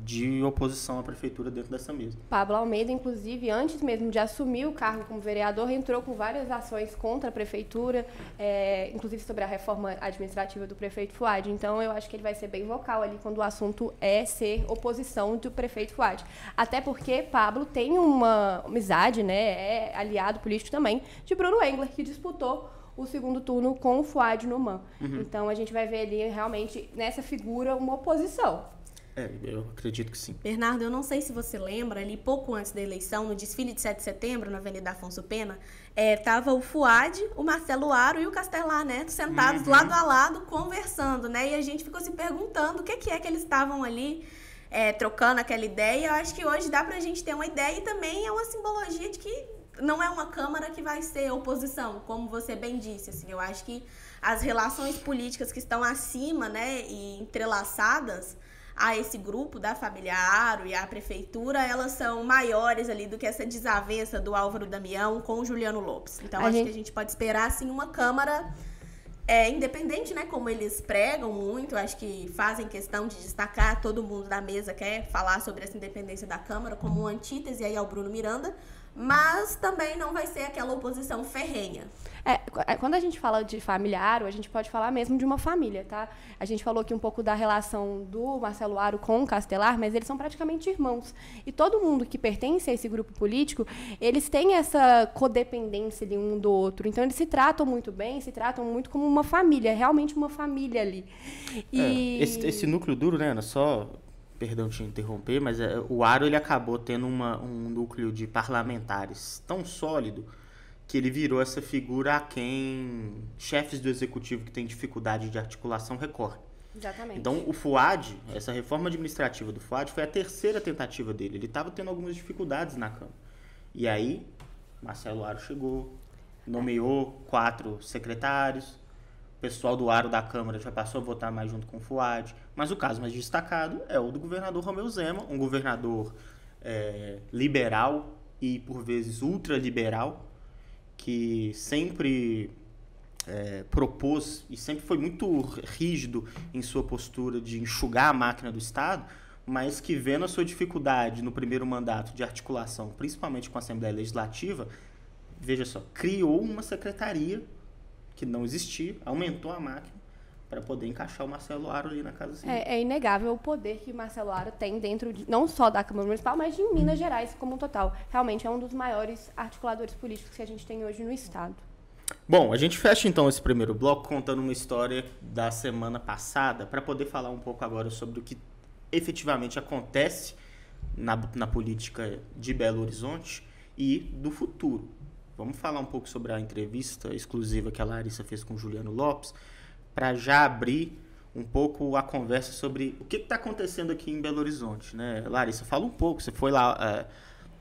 de oposição à prefeitura dentro dessa mesa. Pablo Almeida, inclusive, antes mesmo de assumir o cargo como vereador, entrou com várias ações contra a prefeitura, inclusive sobre a reforma administrativa do prefeito Fuad. Então, eu acho que ele vai ser bem vocal ali quando o assunto é ser oposição do prefeito Fuad. Até porque Pablo tem uma amizade, né, é aliado político também, de Bruno Engler, que disputou o segundo turno com o Fuad no MAN. Então, a gente vai ver ali, realmente, nessa figura, uma oposição. Eu acredito que sim. Bernardo, eu não sei se você lembra, ali pouco antes da eleição, no desfile de 7 de setembro, na Avenida Afonso Pena, tava o Fuad, o Marcelo Aro e o Castelar Neto sentados lado a lado, conversando, né? E a gente ficou se perguntando o que é que eles estavam ali trocando aquela ideia. Eu acho que hoje dá pra gente ter uma ideia e também é uma simbologia de que não é uma Câmara que vai ser oposição, como você bem disse, assim. Eu acho que as relações políticas que estão acima, né, e entrelaçadas a esse grupo da família Aro e a prefeitura, elas são maiores ali do que essa desavença do Álvaro Damião com o Juliano Lopes. Então, que a gente pode esperar, assim, uma Câmara independente, né, como eles pregam muito, acho que fazem questão de destacar, todo mundo da mesa quer falar sobre essa independência da Câmara como uma antítese aí ao Bruno Miranda, mas também não vai ser aquela oposição ferrenha. Quando a gente fala de família Aro, a gente pode falar mesmo de uma família, tá? A gente falou aqui um pouco da relação do Marcelo Aro com o Castelar, mas eles são praticamente irmãos. E todo mundo que pertence a esse grupo político, eles têm essa codependência de um do outro. Então, eles se tratam muito bem, se tratam muito como uma família, realmente uma família ali. Esse núcleo duro, né, Ana, só... Perdão te interromper, mas o Aro ele acabou tendo um núcleo de parlamentares tão sólido que ele virou essa figura a quem chefes do executivo que têm dificuldade de articulação recorrem. Exatamente. Então, o Fuad, essa reforma administrativa do Fuad foi a terceira tentativa dele. Ele estava tendo algumas dificuldades na Câmara. E aí, Marcelo Aro chegou, nomeou 4 secretários, o pessoal do Aro da Câmara já passou a votar mais junto com o Fuad. Mas o caso mais destacado é o do governador Romeu Zema, um governador liberal e, por vezes, ultraliberal, que sempre propôs e sempre foi muito rígido em sua postura de enxugar a máquina do Estado, mas que, vendo a sua dificuldade no primeiro mandato de articulação, principalmente com a Assembleia Legislativa, veja só, criou uma secretaria que não existia, aumentou a máquina para poder encaixar o Marcelo Aro ali na Casa Civil. É inegável o poder que o Marcelo Aro tem dentro não só da Câmara Municipal, mas de Minas Gerais como um total. Realmente é um dos maiores articuladores políticos que a gente tem hoje no Estado. Bom, a gente fecha então esse primeiro bloco contando uma história da semana passada para poder falar um pouco agora sobre o que efetivamente acontece na política de Belo Horizonte e do futuro. Vamos falar um pouco sobre a entrevista exclusiva que a Larissa fez com o Juliano Lopes, para já abrir um pouco a conversa sobre o que está acontecendo aqui em Belo Horizonte, né? Larissa, fala um pouco, você foi lá...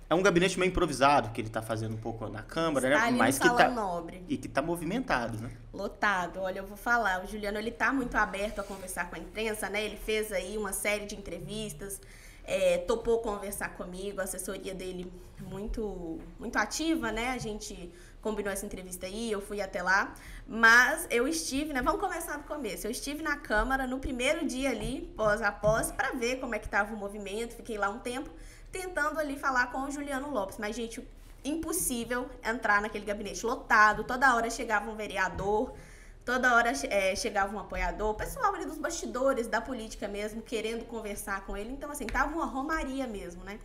É um gabinete meio improvisado que ele está fazendo um pouco na Câmara, está, né? Mas que tá nobre. E que está movimentado, né? Lotado. Olha, eu vou falar, o Juliano, ele está muito aberto a conversar com a imprensa, né? Ele fez aí uma série de entrevistas, topou conversar comigo, a assessoria dele muito, muito ativa, né? A gente combinou essa entrevista aí, eu fui até lá, mas eu estive, né? Vamos começar do começo. Eu estive na Câmara no primeiro dia ali, pós a pós, para ver como é que estava o movimento, fiquei lá um tempo, tentando ali falar com o Juliano Lopes, mas, gente, impossível entrar naquele gabinete lotado, toda hora chegava um vereador, Toda hora chegava um apoiador, o pessoal ali dos bastidores da política mesmo, querendo conversar com ele. Então, assim, tava uma romaria mesmo, né?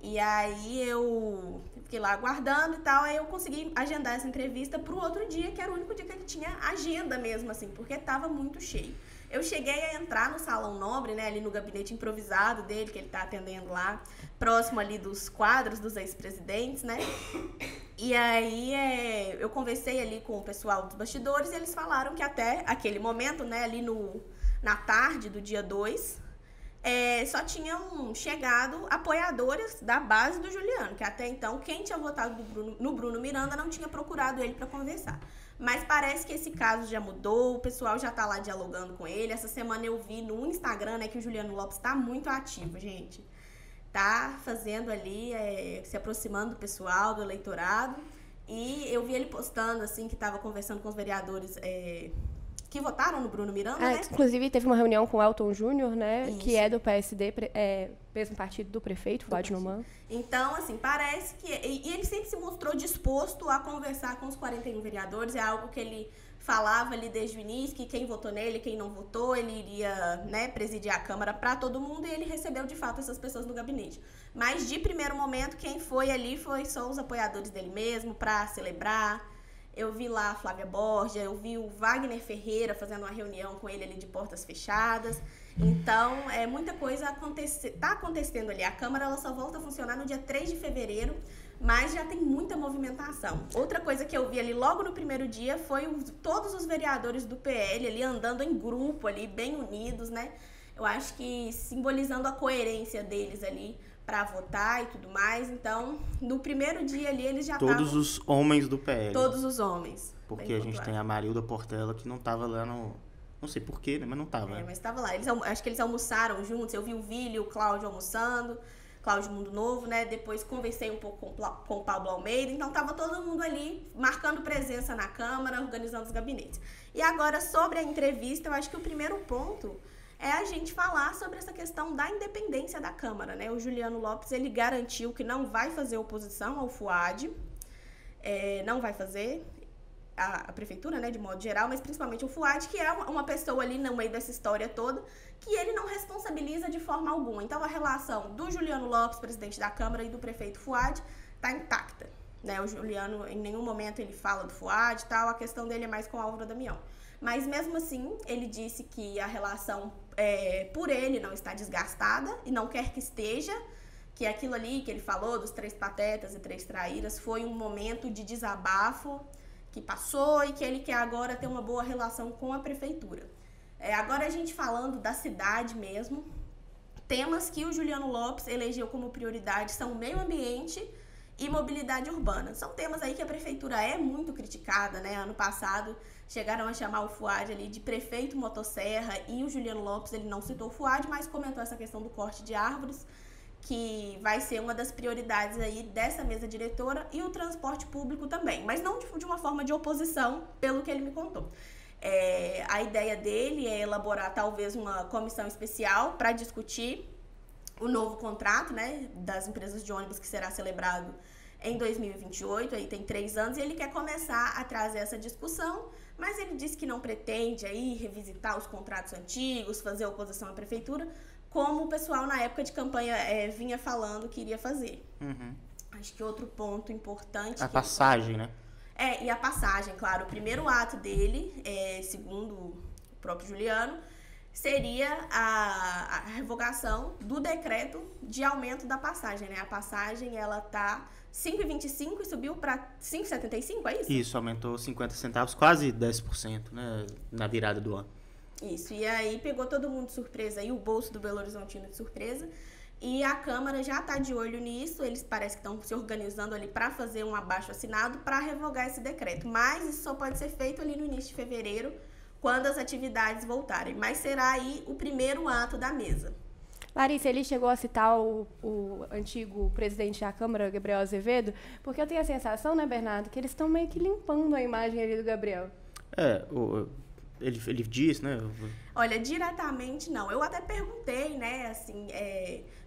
E aí eu fiquei lá aguardando e tal, aí eu consegui agendar essa entrevista pro outro dia, que era o único dia que ele tinha agenda mesmo, assim, porque tava muito cheio. Eu cheguei a entrar no Salão Nobre, né, ali no gabinete improvisado dele, que ele tá atendendo lá, próximo ali dos quadros dos ex-presidentes, né? E aí eu conversei ali com o pessoal dos bastidores e eles falaram que até aquele momento, né, ali na tarde do dia 2, só tinham chegado apoiadores da base do Juliano, que até então quem tinha votado no Bruno Miranda não tinha procurado ele para conversar. Mas parece que esse caso já mudou, o pessoal já tá lá dialogando com ele. Essa semana eu vi no Instagram, né, que o Juliano Lopes tá muito ativo, gente. Tá fazendo ali, se aproximando do pessoal, do eleitorado. E eu vi ele postando, assim, que tava conversando com os vereadores que votaram no Bruno Miranda, né? Inclusive, teve uma reunião com o Elton Júnior, né? Isso. Que é do PSD, mesmo partido do prefeito, Vlad Numan. Então, assim, parece que... E ele sempre se mostrou disposto a conversar com os 41 vereadores. É algo que ele falava ali desde o início, que quem votou nele, quem não votou, ele iria, né, presidir a Câmara para todo mundo, e ele recebeu, de fato, essas pessoas no gabinete. Mas, de primeiro momento, quem foi ali foi só os apoiadores dele mesmo, para celebrar. Eu vi lá a Flávia Borja, eu vi o Wagner Ferreira fazendo uma reunião com ele ali de portas fechadas. Então, muita coisa tá acontecendo ali. A Câmara ela só volta a funcionar no dia 3 de fevereiro, mas já tem muita movimentação. Outra coisa que eu vi ali logo no primeiro dia foi todos os vereadores do PL ali andando em grupo ali, bem unidos, né? Eu acho que simbolizando a coerência deles ali para votar e tudo mais. Então, no primeiro dia ali, eles já estavam... Todos os homens do PL. Todos os homens. Porque a gente tem a Marilda Portela, que não tava lá no... Não sei porquê, né? Mas não tava. Mas estava lá. Acho que eles almoçaram juntos. Eu vi o Vili e o Cláudio almoçando. Cláudio Mundo Novo, né? Depois conversei um pouco com o Pablo Almeida. Então, tava todo mundo ali, marcando presença na Câmara, organizando os gabinetes. E agora, sobre a entrevista, eu acho que o primeiro ponto é a gente falar sobre essa questão da independência da Câmara, né? O Juliano Lopes, ele garantiu que não vai fazer oposição ao FUAD, não vai fazer a prefeitura, né, de modo geral, mas principalmente o FUAD, que é uma pessoa ali no meio dessa história toda, que ele não responsabiliza de forma alguma. Então, a relação do Juliano Lopes, presidente da Câmara, e do prefeito FUAD está intacta, né? O Juliano, em nenhum momento, ele fala do FUAD e tal, a questão dele é mais com a Álvaro Damião. Mas, mesmo assim, ele disse que a relação, por ele, não está desgastada e não quer que esteja, que aquilo ali que ele falou dos 3 patetas e 3 traíras foi um momento de desabafo que passou e que ele quer agora ter uma boa relação com a prefeitura. Agora a gente falando da cidade mesmo, temas que o Juliano Lopes elegeu como prioridade são meio ambiente e mobilidade urbana. São temas aí que a prefeitura é muito criticada, né? Ano passado chegaram a chamar o FUAD ali de prefeito motosserra e o Juliano Lopes, ele não citou o FUAD, mas comentou essa questão do corte de árvores, que vai ser uma das prioridades aí dessa mesa diretora, e o transporte público também, mas não de uma forma de oposição, pelo que ele me contou. A ideia dele é elaborar talvez uma comissão especial para discutir o novo contrato, né, das empresas de ônibus, que será celebrado em 2028, aí tem 3 anos, e ele quer começar a trazer essa discussão, mas ele disse que não pretende aí revisitar os contratos antigos, fazer oposição à prefeitura, como o pessoal na época de campanha vinha falando que iria fazer. Uhum. Acho que outro ponto importante... A passagem, né? E a passagem, claro. O primeiro ato dele, segundo o próprio Juliano, seria a revogação do decreto de aumento da passagem, né? A passagem, ela tá 5,25 e subiu para 5,75, é isso? Isso, aumentou 50 centavos, quase 10%, né? Na virada do ano. Isso, e aí pegou todo mundo de surpresa, e o bolso do Belo Horizontino de surpresa, e a Câmara já está de olho nisso, eles parece que estão se organizando ali para fazer um abaixo-assinado para revogar esse decreto, mas isso só pode ser feito ali no início de fevereiro, quando as atividades voltarem, mas será aí o primeiro ato da mesa. Larissa, ele chegou a citar o antigo presidente da Câmara, Gabriel Azevedo, porque eu tenho a sensação, né, Bernardo, que eles estão meio que limpando a imagem ali do Gabriel. Ele disse, né? Olha, diretamente não. Eu até perguntei, né, assim,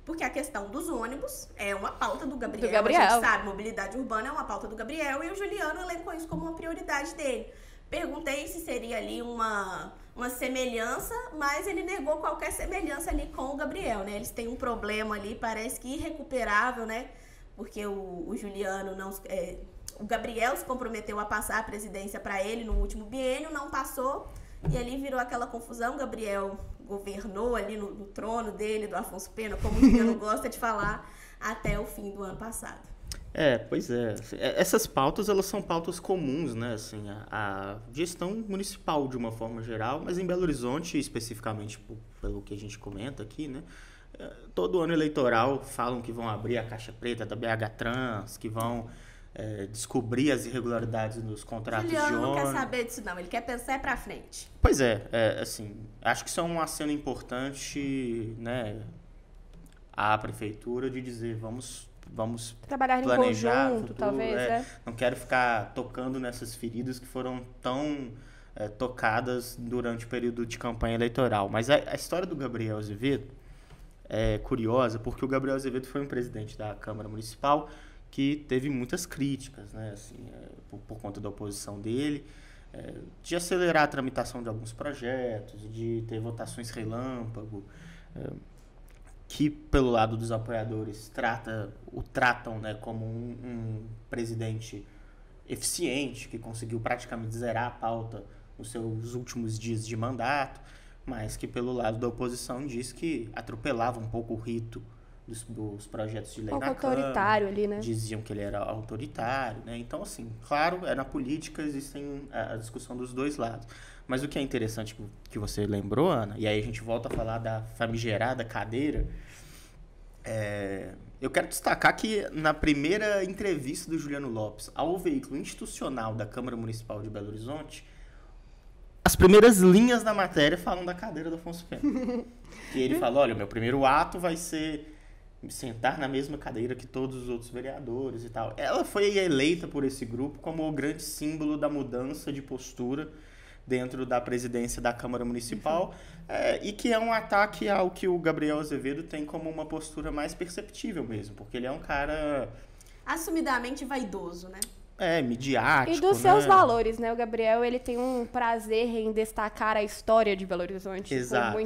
porque a questão dos ônibus é uma pauta do Gabriel. A gente sabe, mobilidade urbana é uma pauta do Gabriel, e o Juliano elencou isso como uma prioridade dele. Perguntei se seria ali uma semelhança, mas ele negou qualquer semelhança ali com o Gabriel, né? Eles têm um problema ali, parece que irrecuperável, né? Porque o Juliano não... o Gabriel se comprometeu a passar a presidência para ele no último biênio, não passou, e ali virou aquela confusão. O Gabriel governou ali no trono dele, do Afonso Pena, como o Juliano gosta de falar, até o fim do ano passado. Pois é. Essas pautas, elas são pautas comuns, né? Assim, a gestão municipal, de uma forma geral, mas em Belo Horizonte, especificamente pelo que a gente comenta aqui, né? Todo ano eleitoral falam que vão abrir a caixa preta da BH Trans, que vão descobrir as irregularidades nos contratos de ônibus. Juliano não quer saber disso, não. Ele quer pensar pra frente. Pois assim, acho que isso é um aceno importante, né? À prefeitura de dizer, vamos trabalhar planejar em conjunto, futuro, talvez, Não quero ficar tocando nessas feridas que foram tão tocadas durante o período de campanha eleitoral. Mas a história do Gabriel Azevedo é curiosa, porque o Gabriel Azevedo foi um presidente da Câmara Municipal que teve muitas críticas, né, assim, por conta da oposição dele, de acelerar a tramitação de alguns projetos, de ter votações relâmpago, que pelo lado dos apoiadores tratam, né, como um presidente eficiente, que conseguiu praticamente zerar a pauta nos seus últimos dias de mandato, mas que pelo lado da oposição diz que atropelava um pouco o rito dos projetos de lei na Câmara. Autoritário ali, né? Diziam que ele era autoritário, né? Então, assim, claro, na política existem a discussão dos dois lados. Mas o que é interessante que você lembrou, Ana, e aí a gente volta a falar da famigerada cadeira, eu quero destacar que na primeira entrevista do Juliano Lopes ao veículo institucional da Câmara Municipal de Belo Horizonte, as primeiras linhas da matéria falam da cadeira do Afonso Pena. E ele fala, olha, o meu primeiro ato vai ser sentar na mesma cadeira que todos os outros vereadores e tal. Ela foi eleita por esse grupo como o grande símbolo da mudança de postura dentro da presidência da Câmara Municipal, e que é um ataque ao que o Gabriel Azevedo tem como uma postura mais perceptível mesmo, porque ele é um cara... assumidamente vaidoso, né? Midiático, e dos seus valores, né? O Gabriel, ele tem um prazer em destacar a história de Belo Horizonte. Exato.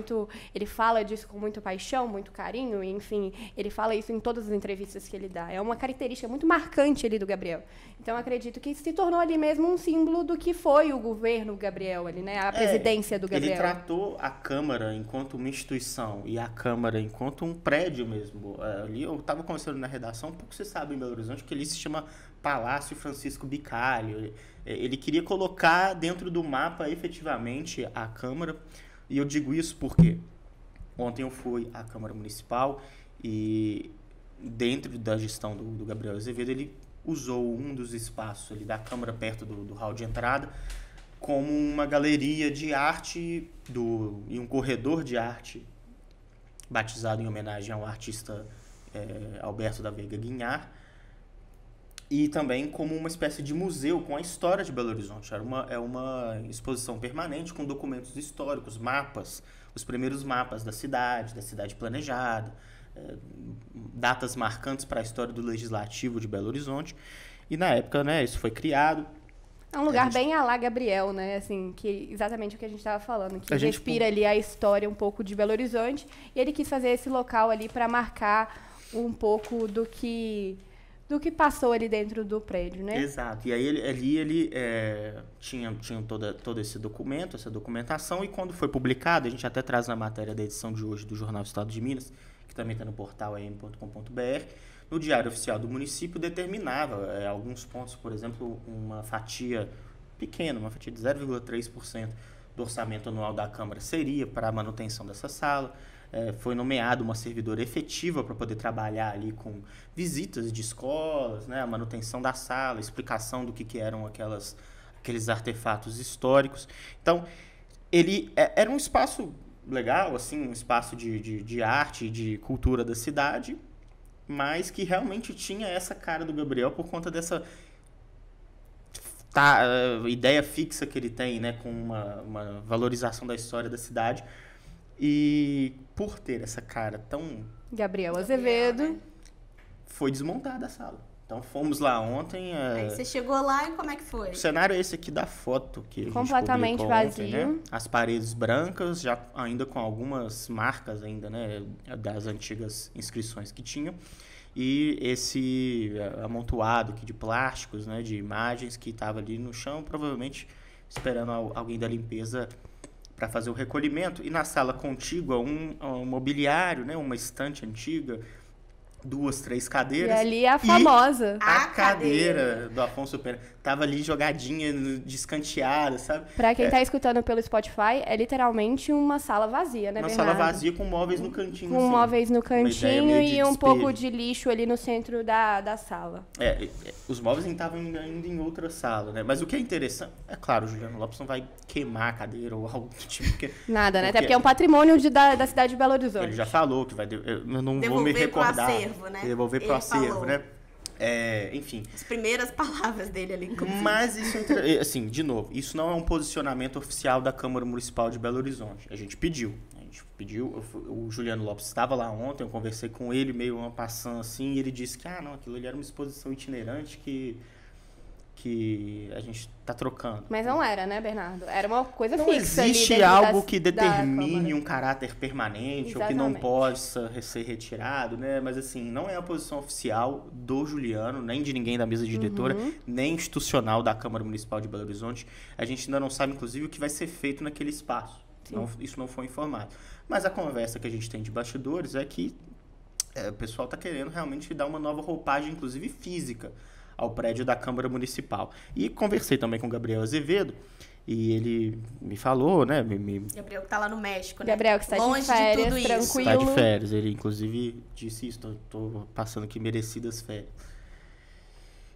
Ele fala disso com muito paixão, muito carinho, e, enfim, ele fala isso em todas as entrevistas que ele dá. É uma característica muito marcante ali do Gabriel. Então, acredito que se tornou ali mesmo um símbolo do que foi o governo Gabriel ali, né? A presidência do Gabriel. Ele tratou a Câmara enquanto uma instituição e a Câmara enquanto um prédio mesmo. Ali eu estava conversando na redação, pouco você sabe em Belo Horizonte, que ele se chama Palácio Francisco Bicalho. Ele queria colocar dentro do mapa efetivamente a Câmara, e eu digo isso porque ontem eu fui à Câmara Municipal e dentro da gestão do Gabriel Azevedo, ele usou um dos espaços ali da Câmara perto do hall de entrada como uma galeria de arte e um corredor de arte batizado em homenagem ao artista Alberto da Veiga Guinhar, e também como uma espécie de museu com a história de Belo Horizonte. É uma exposição permanente com documentos históricos, mapas, os primeiros mapas da cidade planejada, datas marcantes para a história do Legislativo de Belo Horizonte. E na época, né, isso foi criado. É um lugar bem à la Gabriel, né? Assim, que exatamente o que a gente estava falando, que respira ali a história um pouco de Belo Horizonte. E ele quis fazer esse local ali para marcar um pouco do que passou ali dentro do prédio, né? Exato. E aí ele tinha todo esse documento, essa documentação, e quando foi publicado, a gente até traz na matéria da edição de hoje do Jornal Estado de Minas, que também está no portal am.com.br, no Diário Oficial do município determinava alguns pontos, por exemplo, uma fatia pequena, uma fatia de 0,3% do orçamento anual da Câmara seria para a manutenção dessa sala. Foi nomeado uma servidora efetiva para poder trabalhar ali com visitas de escolas, né, a manutenção da sala, explicação do que eram aqueles artefatos históricos. Então, ele era um espaço legal, assim, um espaço de arte, de cultura da cidade, mas que realmente tinha essa cara do Gabriel por conta dessa ideia fixa que ele tem, né, com uma valorização da história da cidade. E por ter essa cara tão... Gabriel Azevedo. Foi desmontada a sala. Então fomos lá ontem. Aí você chegou lá e como é que foi? O cenário é esse aqui da foto que a gente completamente publicou vazio. ontem, né? As paredes brancas, já ainda com algumas marcas ainda, né? Das antigas inscrições que tinham. E esse amontoado aqui de plásticos, né? De imagens que estava ali no chão, provavelmente esperando alguém da limpeza para fazer o recolhimento. E na sala contígua, um mobiliário, né? Uma estante antiga, 2, 3 cadeiras. E ali a famosa. A cadeira do Afonso Pena tava ali jogadinha, descanteada, sabe? Pra quem tá escutando pelo Spotify, é literalmente uma sala vazia, né, Uma Bernardo? sala vazia com móveis no cantinho. Com assim. móveis no cantinho meio de e um despejo. pouco de lixo ali no centro da sala. Os móveis estavam ainda em outra sala, né? Mas o que é interessante, é claro, o Juliano Lopes não vai queimar a cadeira ou algo do tipo. Nada, né? Até porque é um patrimônio da cidade de Belo Horizonte. Ele já falou que vai... Eu não vou me Devolver pro recordar. acervo, né? Devolver pro Ele acervo, falou. né? Enfim. As primeiras palavras dele ali, inclusive. Mas isso, assim, de novo, isso não é um posicionamento oficial da Câmara Municipal de Belo Horizonte. A gente pediu, o Juliano Lopes estava lá ontem, eu conversei com ele, meio en passant assim, e ele disse que, não, aquilo ali era uma exposição itinerante que a gente está trocando. Mas não era, né, Bernardo? Era uma coisa Não fixa ali existe dentro algo da que Câmara. determine um caráter permanente ou que não Exatamente. possa ser retirado, né? Mas assim, não é a posição oficial do Juliano, nem de ninguém da mesa diretora, nem institucional da Câmara Municipal de Belo Horizonte. A gente ainda não sabe, inclusive, o que vai ser feito naquele espaço. Isso não foi informado. Mas a conversa que a gente tem de bastidores é que o pessoal está querendo realmente dar uma nova roupagem, inclusive física, ao prédio da Câmara Municipal. E conversei também com o Gabriel Azevedo, e ele me falou, né? Gabriel que tá lá no México, né? Gabriel que está longe de férias, tudo isso. tranquilo. Está de férias. Ele, inclusive, disse isso. Tô passando aqui merecidas férias.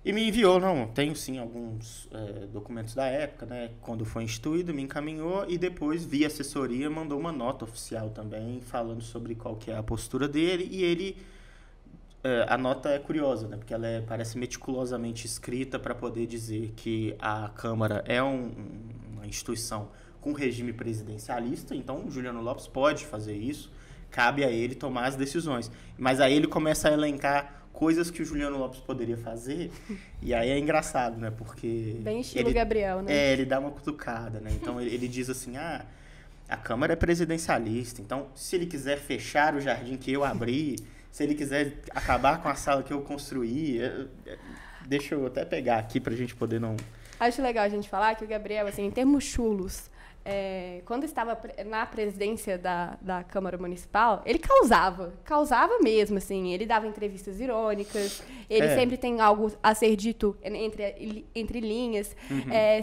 E me enviou, tenho sim alguns documentos da época, né? Quando foi instituído, me encaminhou e depois, via assessoria, mandou uma nota oficial também, falando sobre qual que é a postura dele. E ele... a nota é curiosa, né? Porque ela parece meticulosamente escrita para poder dizer que a Câmara é uma instituição com regime presidencialista, então o Juliano Lopes pode fazer isso, cabe a ele tomar as decisões. Mas aí ele começa a elencar coisas que o Juliano Lopes poderia fazer, e aí é engraçado, né? Porque... Bem estilo Gabriel, né? Ele dá uma cutucada, né? Então ele diz assim, a Câmara é presidencialista, então se ele quiser fechar o jardim que eu abri... Se ele quiser acabar com a sala que eu construí, deixa eu até pegar aqui pra gente poder não... Acho legal a gente falar que o Gabriel, assim, em termos chulos, quando estava na presidência da Câmara Municipal, ele causava mesmo, assim, ele dava entrevistas irônicas, ele sempre tem algo a ser dito entre linhas,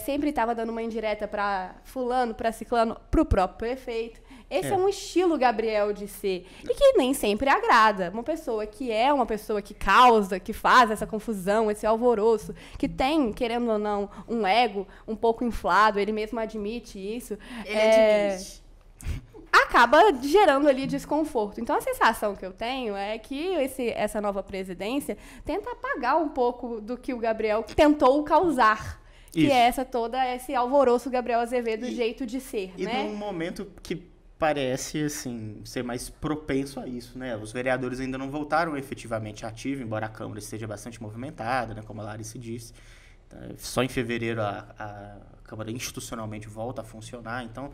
sempre estava dando uma indireta para fulano, para ciclano, para o próprio prefeito. Esse é um estilo Gabriel de ser. E que nem sempre agrada. Uma pessoa que causa, que faz essa confusão, esse alvoroço, que tem, querendo ou não, um ego um pouco inflado, ele mesmo admite isso. Ele admite. Acaba gerando ali desconforto. Então, a sensação que eu tenho é que essa nova presidência tenta apagar um pouco do que o Gabriel tentou causar. Que é esse alvoroço Gabriel Azevedo, jeito de ser, né? E num momento que parece, assim, ser mais propenso a isso, né? Os vereadores ainda não voltaram efetivamente ativos, embora a Câmara esteja bastante movimentada, né? Como a Larissa disse. Então, só em fevereiro a Câmara institucionalmente volta a funcionar, então...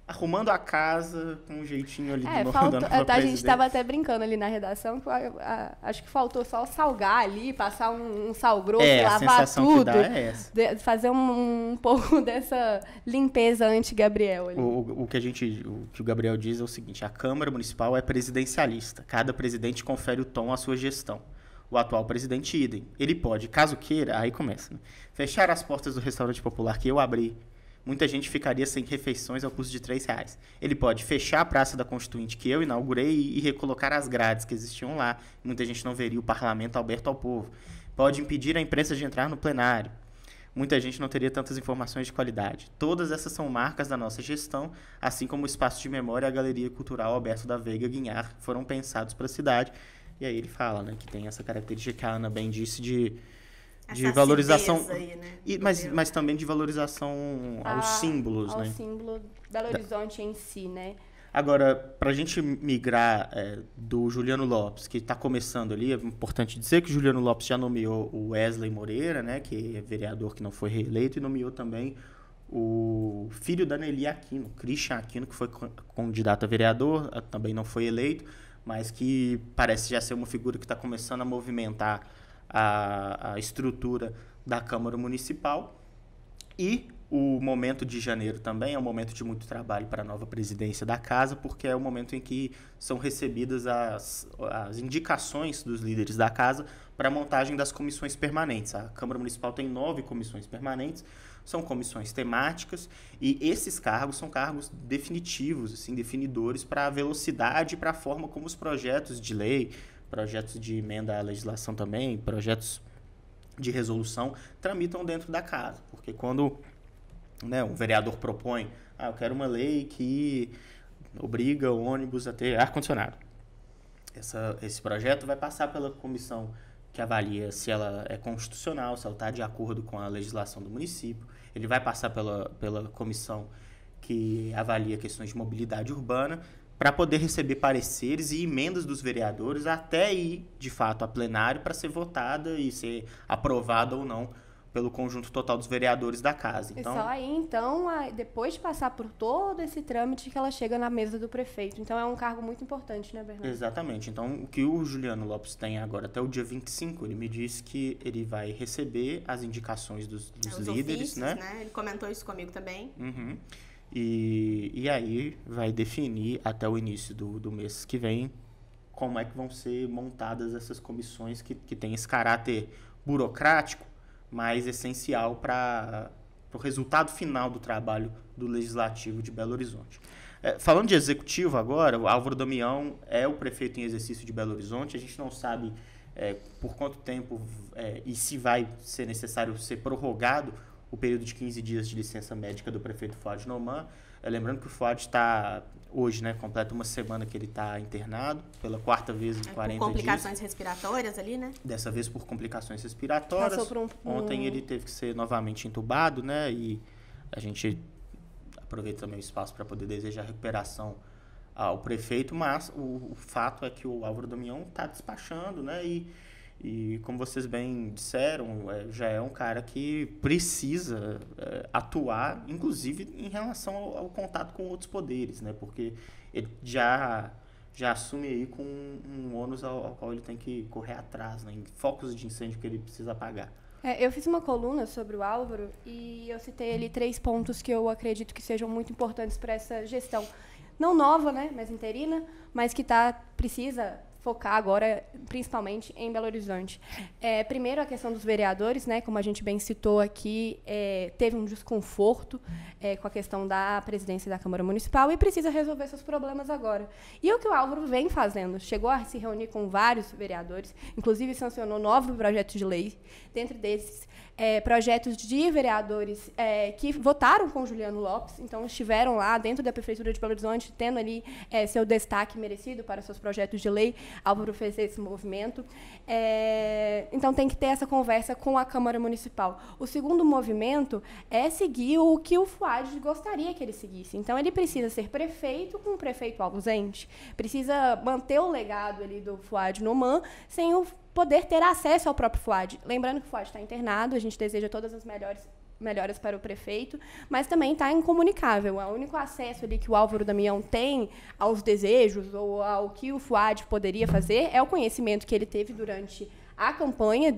Arrumando a casa com um jeitinho ali da nova a gente estava até brincando ali na redação que acho que faltou só salgar ali, passar um sal grosso, lavar tudo, que dá é essa. Fazer um pouco dessa limpeza anti-Gabriel ali. O que o Gabriel diz é o seguinte: a Câmara Municipal é presidencialista, cada presidente confere o tom à sua gestão. O atual presidente idem. Ele pode, caso queira, aí começa, né? Fechar as portas do restaurante popular que eu abri. Muita gente ficaria sem refeições ao custo de R$3. Ele pode fechar a Praça da Constituinte que eu inaugurei e recolocar as grades que existiam lá. Muita gente não veria o parlamento aberto ao povo. Pode impedir a imprensa de entrar no plenário. Muita gente não teria tantas informações de qualidade. Todas essas são marcas da nossa gestão, assim como o Espaço de Memória e a Galeria Cultural Alberto da Veiga Guinhar foram pensados para a cidade. E aí ele fala, né, que tem essa característica que a Ana bem disse de valorização aí, né? mas também de valorização aos símbolos, ao né? símbolo Belo Horizonte em si, né? Agora, para a gente migrar do Juliano Lopes, que está começando ali, é importante dizer que o Juliano Lopes já nomeou o Wesley Moreira, né, que é vereador que não foi reeleito, e nomeou também o filho da Nelly Aquino, Christian Aquino, que foi candidato a vereador, também não foi eleito, mas que parece já ser uma figura que está começando a movimentar a estrutura da Câmara Municipal. E o momento de janeiro também é um momento de muito trabalho para a nova presidência da Casa, porque é o momento em que são recebidas as indicações dos líderes da Casa para a montagem das comissões permanentes. A Câmara Municipal tem 9 comissões permanentes, são comissões temáticas, e esses cargos são cargos definitivos, assim, definidores para a velocidade e para a forma como os projetos de lei, projetos de emenda à legislação também, projetos de resolução tramitam dentro da Casa. Porque quando um vereador propõe, eu quero uma lei que obriga o ônibus a ter ar-condicionado. Esse projeto vai passar pela comissão que avalia se ela é constitucional, se ela está de acordo com a legislação do município. Ele vai passar pela comissão que avalia questões de mobilidade urbana, para poder receber pareceres e emendas dos vereadores até ir, de fato, a plenário para ser votada e ser aprovada ou não pelo conjunto total dos vereadores da Casa. Então, só aí, então, depois de passar por todo esse trâmite, que ela chega na mesa do prefeito. Então, é um cargo muito importante, né, Bernardo? Exatamente. Então, o que o Juliano Lopes tem agora, até o dia 25, ele me disse que ele vai receber as indicações dos líderes, ofícios, né? Ele comentou isso comigo também. Uhum. E aí vai definir até o início do mês que vem como é que vão ser montadas essas comissões que têm esse caráter burocrático, mas essencial para o resultado final do trabalho do Legislativo de Belo Horizonte. Falando de executivo agora, o Álvaro Damião é o prefeito em exercício de Belo Horizonte. A gente não sabe por quanto tempo e se vai ser necessário ser prorrogado o período de 15 dias de licença médica do prefeito Fuad Noman. Lembrando que o Fuad está hoje, né, completa uma semana que ele está internado, pela 4ª vez em 40 dias. Por complicações respiratórias ali, né? Dessa vez por complicações respiratórias. Passou por Ontem ele teve que ser novamente entubado, né, e a gente aproveita também o espaço para poder desejar recuperação ao prefeito, mas o fato é que o Álvaro Damião está despachando, né, e como vocês bem disseram, já é um cara que precisa atuar, inclusive em relação ao contato com outros poderes, né? Porque ele já assume aí com um ônus ao qual ele tem que correr atrás, né? Em focos de incêndio que ele precisa apagar. Eu fiz uma coluna sobre o Álvaro e eu citei ali 3 pontos que eu acredito que sejam muito importantes para essa gestão. Não nova, né? Mas interina, mas que precisa focar agora, principalmente, em Belo Horizonte. Primeiro, a questão dos vereadores, né, como a gente bem citou aqui, teve um desconforto com a questão da presidência da Câmara Municipal e precisa resolver seus problemas agora. E é o que o Álvaro vem fazendo. Chegou a se reunir com vários vereadores, inclusive sancionou 9 projetos de lei, dentre desses projetos de vereadores que votaram com Juliano Lopes, então estiveram lá dentro da Prefeitura de Belo Horizonte, tendo ali seu destaque merecido para seus projetos de lei. Álvaro fez esse movimento. Então, tem que ter essa conversa com a Câmara Municipal. O segundo movimento é seguir o que o Fuad gostaria que ele seguisse. Então, ele precisa ser prefeito com um prefeito ausente, precisa manter o legado ali do Fuad Noman, sem o poder ter acesso ao próprio Fuad. Lembrando que o Fuad está internado, a gente deseja todas as melhoras para o prefeito, mas também está incomunicável. O único acesso ali que o Álvaro Damião tem aos desejos ou ao que o Fuad poderia fazer é o conhecimento que ele teve durante a campanha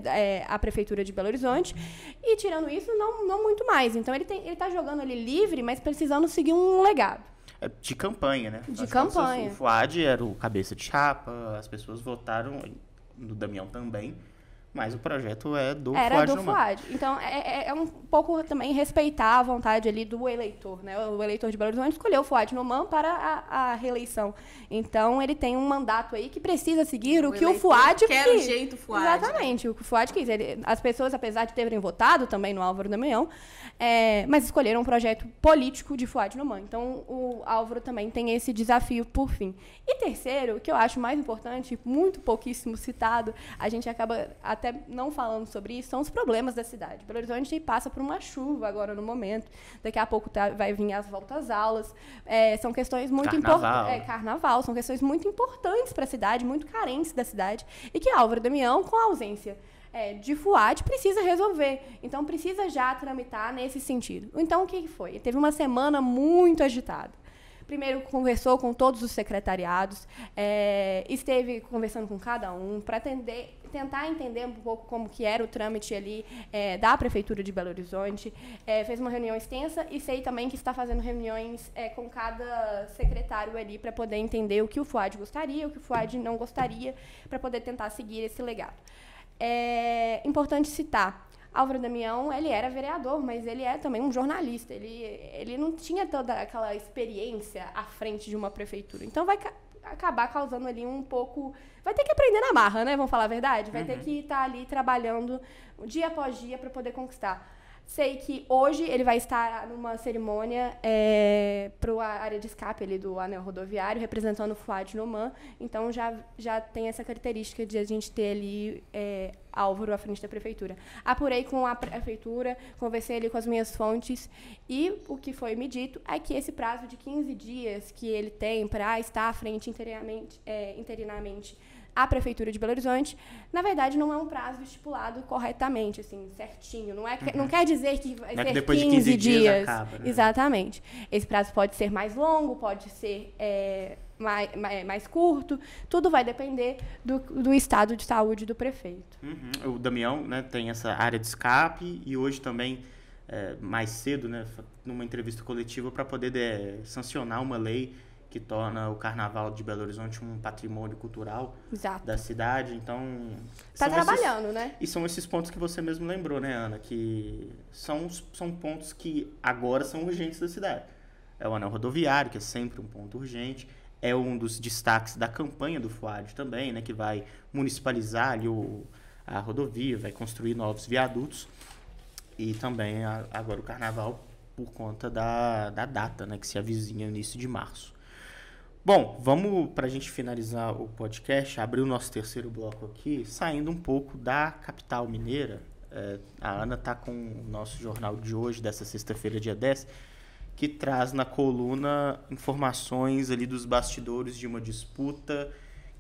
à Prefeitura de Belo Horizonte, e, tirando isso, não muito mais. Então, ele está jogando ali livre, mas precisando seguir um legado. De campanha, né? De campanha. O Fuad era o cabeça de chapa, as pessoas votaram no Damião também, mas o projeto é do Fuad. Era do Fuad. Então, é um pouco também respeitar a vontade ali do eleitor, né? O eleitor de Belo Horizonte escolheu o Fuad Noman para a reeleição. Então, ele tem um mandato aí que precisa seguir o que o Fuad quer. O jeito Fuad. Exatamente, o que o Fuad quis. As pessoas, apesar de terem votado também no Álvaro Damião, mas escolheram um projeto político de Fuad Noman. Então, o Álvaro também tem esse desafio por fim. E terceiro, o que eu acho mais importante, muito pouquíssimo citado, a gente acaba até até não falando sobre isso, são os problemas da cidade. Belo Horizonte passa por uma chuva agora no momento, daqui a pouco vai vir as voltas às aulas, são questões muito importantes. Carnaval, são questões muito importantes para a cidade, muito carentes da cidade, e que Álvaro Damião, com a ausência de FUAD, precisa resolver. Então, precisa já tramitar nesse sentido. Então, o que foi? Teve uma semana muito agitada. Primeiro, conversou com todos os secretariados, esteve conversando com cada um para tentar entender um pouco como que era o trâmite ali da Prefeitura de Belo Horizonte. Fez uma reunião extensa e sei também que está fazendo reuniões com cada secretário ali para poder entender o que o FUAD gostaria, o que o FUAD não gostaria, para poder tentar seguir esse legado. É importante citar, Álvaro Damião, ele era vereador, mas ele é também um jornalista. Ele não tinha toda aquela experiência à frente de uma prefeitura. Então, vai acabar causando ali um pouco... Vai ter que aprender na marra, né? Vamos falar a verdade? Vai ter que estar ali trabalhando dia após dia para poder conquistar. Sei que hoje ele vai estar numa cerimônia para a área de escape ali do anel rodoviário, representando o FUAD no MAN. Então, já tem essa característica de a gente ter ali Álvaro à frente da prefeitura. Apurei com a prefeitura, conversei ali com as minhas fontes, e o que foi me dito é que esse prazo de 15 dias que ele tem para estar à frente interinamente a Prefeitura de Belo Horizonte, na verdade, não é um prazo estipulado corretamente, assim, certinho. Não quer dizer que vai ser depois 15 de 15 dias acaba, né? Exatamente. Esse prazo pode ser mais longo, pode ser mais curto. Tudo vai depender do estado de saúde do prefeito. O Damião, né, tem essa área de escape e hoje também, mais cedo, né, numa entrevista coletiva para poder sancionar uma lei que torna o Carnaval de Belo Horizonte um patrimônio cultural da cidade. Então, está trabalhando, né? E são esses pontos que você mesmo lembrou, né, Ana? Que são pontos que agora são urgentes da cidade. É o anel rodoviário, que é sempre um ponto urgente. É um dos destaques da campanha do FUAD também, né, que vai municipalizar ali a rodovia, vai construir novos viadutos. E também agora o Carnaval por conta da data, né, que se avizinha no início de março. Bom, vamos, para a gente finalizar o podcast, abrir o nosso terceiro bloco aqui, saindo um pouco da capital mineira. A Ana está com o nosso jornal de hoje, dessa sexta-feira, dia 10, que traz na coluna informações ali dos bastidores de uma disputa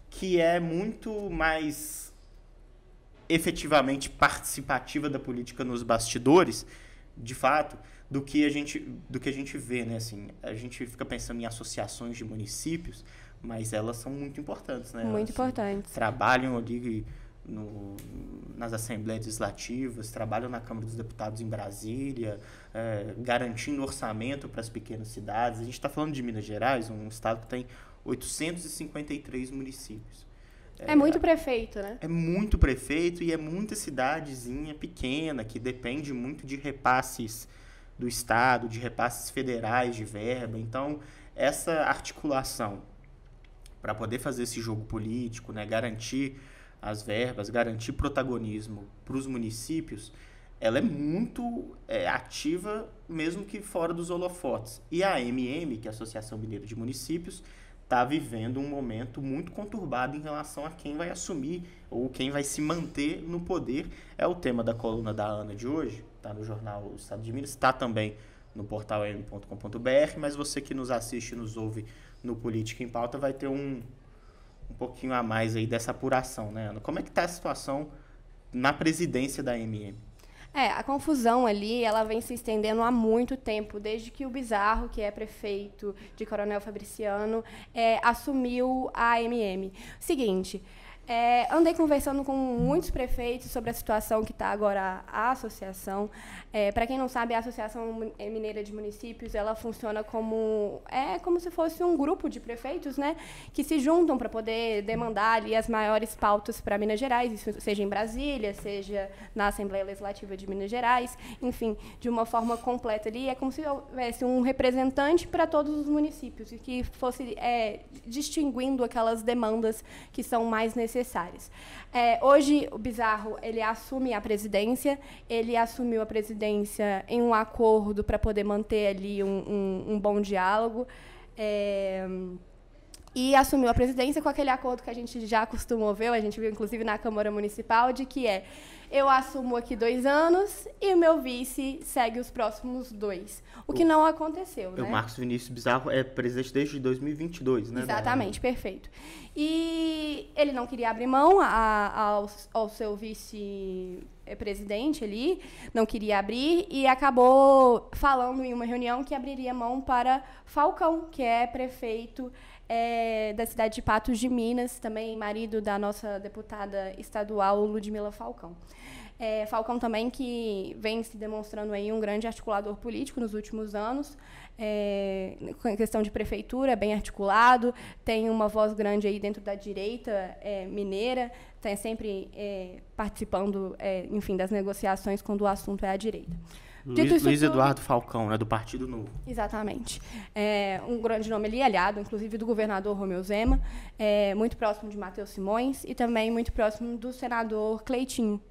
que é muito mais efetivamente participativa da política nos bastidores, de fato, do que a gente vê, né? Assim, a gente fica pensando em associações de municípios, mas elas são muito importantes, né? Muito importantes. Trabalham ali nas assembleias legislativas, trabalham na Câmara dos Deputados em Brasília, garantindo orçamento para as pequenas cidades. A gente está falando de Minas Gerais, um estado que tem 853 municípios. É muito prefeito, né? É muito prefeito e é muita cidadezinha pequena, que depende muito de repasses do Estado, de repasses federais de verba. Então, essa articulação para poder fazer esse jogo político, né, garantir as verbas, garantir protagonismo para os municípios, ela é muito ativa, mesmo que fora dos holofotes. E a AMM, que é a Associação Mineira de Municípios, está vivendo um momento muito conturbado em relação a quem vai assumir ou quem vai se manter no poder. É o tema da coluna da Ana de hoje, está no jornal Estado de Minas, está também no portal m.com.br, mas você que nos assiste e nos ouve no Política em Pauta vai ter um pouquinho a mais aí dessa apuração, né, Ana? Como é que está a situação na presidência da AMM? A confusão ali, ela vem se estendendo há muito tempo, desde que o Bizarro, que é prefeito de Coronel Fabriciano, assumiu a AMM. Seguinte, andei conversando com muitos prefeitos sobre a situação que está agora a associação. Para quem não sabe, a Associação Mineira de Municípios, ela funciona como se fosse um grupo de prefeitos, né, que se juntam para poder demandar ali as maiores pautas para Minas Gerais, isso seja em Brasília, seja na Assembleia Legislativa de Minas Gerais, enfim, de uma forma completa ali. É como se houvesse um representante para todos os municípios e que fosse distinguindo aquelas demandas que são mais necessárias. Hoje, o Bizarro, ele assume a presidência, ele assumiu a presidência em um acordo para poder manter ali um bom diálogo. e assumiu a presidência com aquele acordo que a gente já acostumou ver, a gente viu inclusive na Câmara Municipal, de que eu assumo aqui 2 anos e o meu vice segue os próximos 2. O que não aconteceu, né? O Marcos Vinícius Bizarro é presidente desde 2022, né? Exatamente, perfeito. E ele não queria abrir mão ao seu vice-presidente ali, não queria abrir, e acabou falando em uma reunião que abriria mão para Falcão, que é prefeito da cidade de Patos de Minas, também marido da nossa deputada estadual Ludmila Falcão. Falcão também, que vem se demonstrando aí um grande articulador político nos últimos anos, com questão de prefeitura, bem articulado, tem uma voz grande aí dentro da direita mineira, está sempre participando, enfim, das negociações quando o assunto é a direita. Luiz Eduardo Falcão, né, do Partido Novo. Exatamente. Um grande nome ali, aliado, inclusive, do governador Romeu Zema, muito próximo de Matheus Simões e também muito próximo do senador Cleitinho.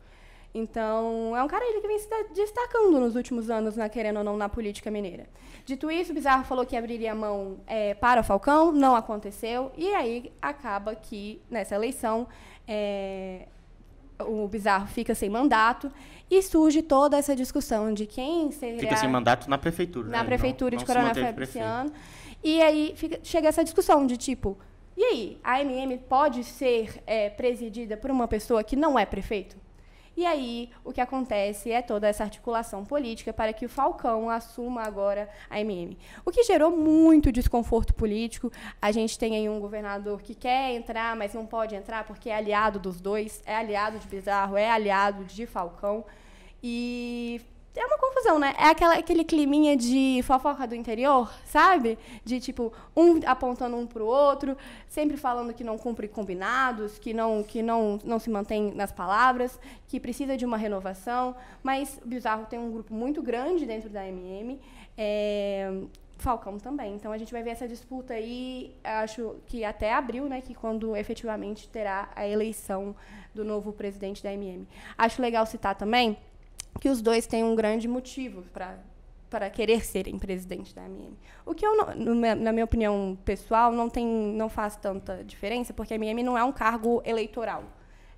Então, é um cara que vem se destacando nos últimos anos, querendo ou não, na política mineira. Dito isso, o Bizarro falou que abriria a mão para o Falcão, não aconteceu, e aí acaba que, nessa eleição, o Bizarro fica sem mandato e surge toda essa discussão de quem seria... Fica sem mandato na prefeitura, né? Na prefeitura de Coronel Fabriciano. E aí chega essa discussão de tipo, e aí, a AMM pode ser presidida por uma pessoa que não é prefeito? E aí, o que acontece é toda essa articulação política para que o Falcão assuma agora a AMM. O que gerou muito desconforto político. A gente tem aí um governador que quer entrar, mas não pode entrar porque é aliado dos dois, é aliado de Bizarro, é aliado de Falcão. E é uma confusão, né? É aquele climinha de fofoca do interior, sabe? De, tipo, um apontando um pro outro, sempre falando que não cumpre combinados, que não se mantém nas palavras, que precisa de uma renovação. Mas o Bizarro tem um grupo muito grande dentro da AMM, Falcão também. Então, a gente vai ver essa disputa aí, acho que até abril, né? Que quando efetivamente terá a eleição do novo presidente da AMM. Acho legal citar também que os dois têm um grande motivo para querer serem presidente da AMM. O que, na minha opinião pessoal, não faz tanta diferença, porque a AMM não é um cargo eleitoral.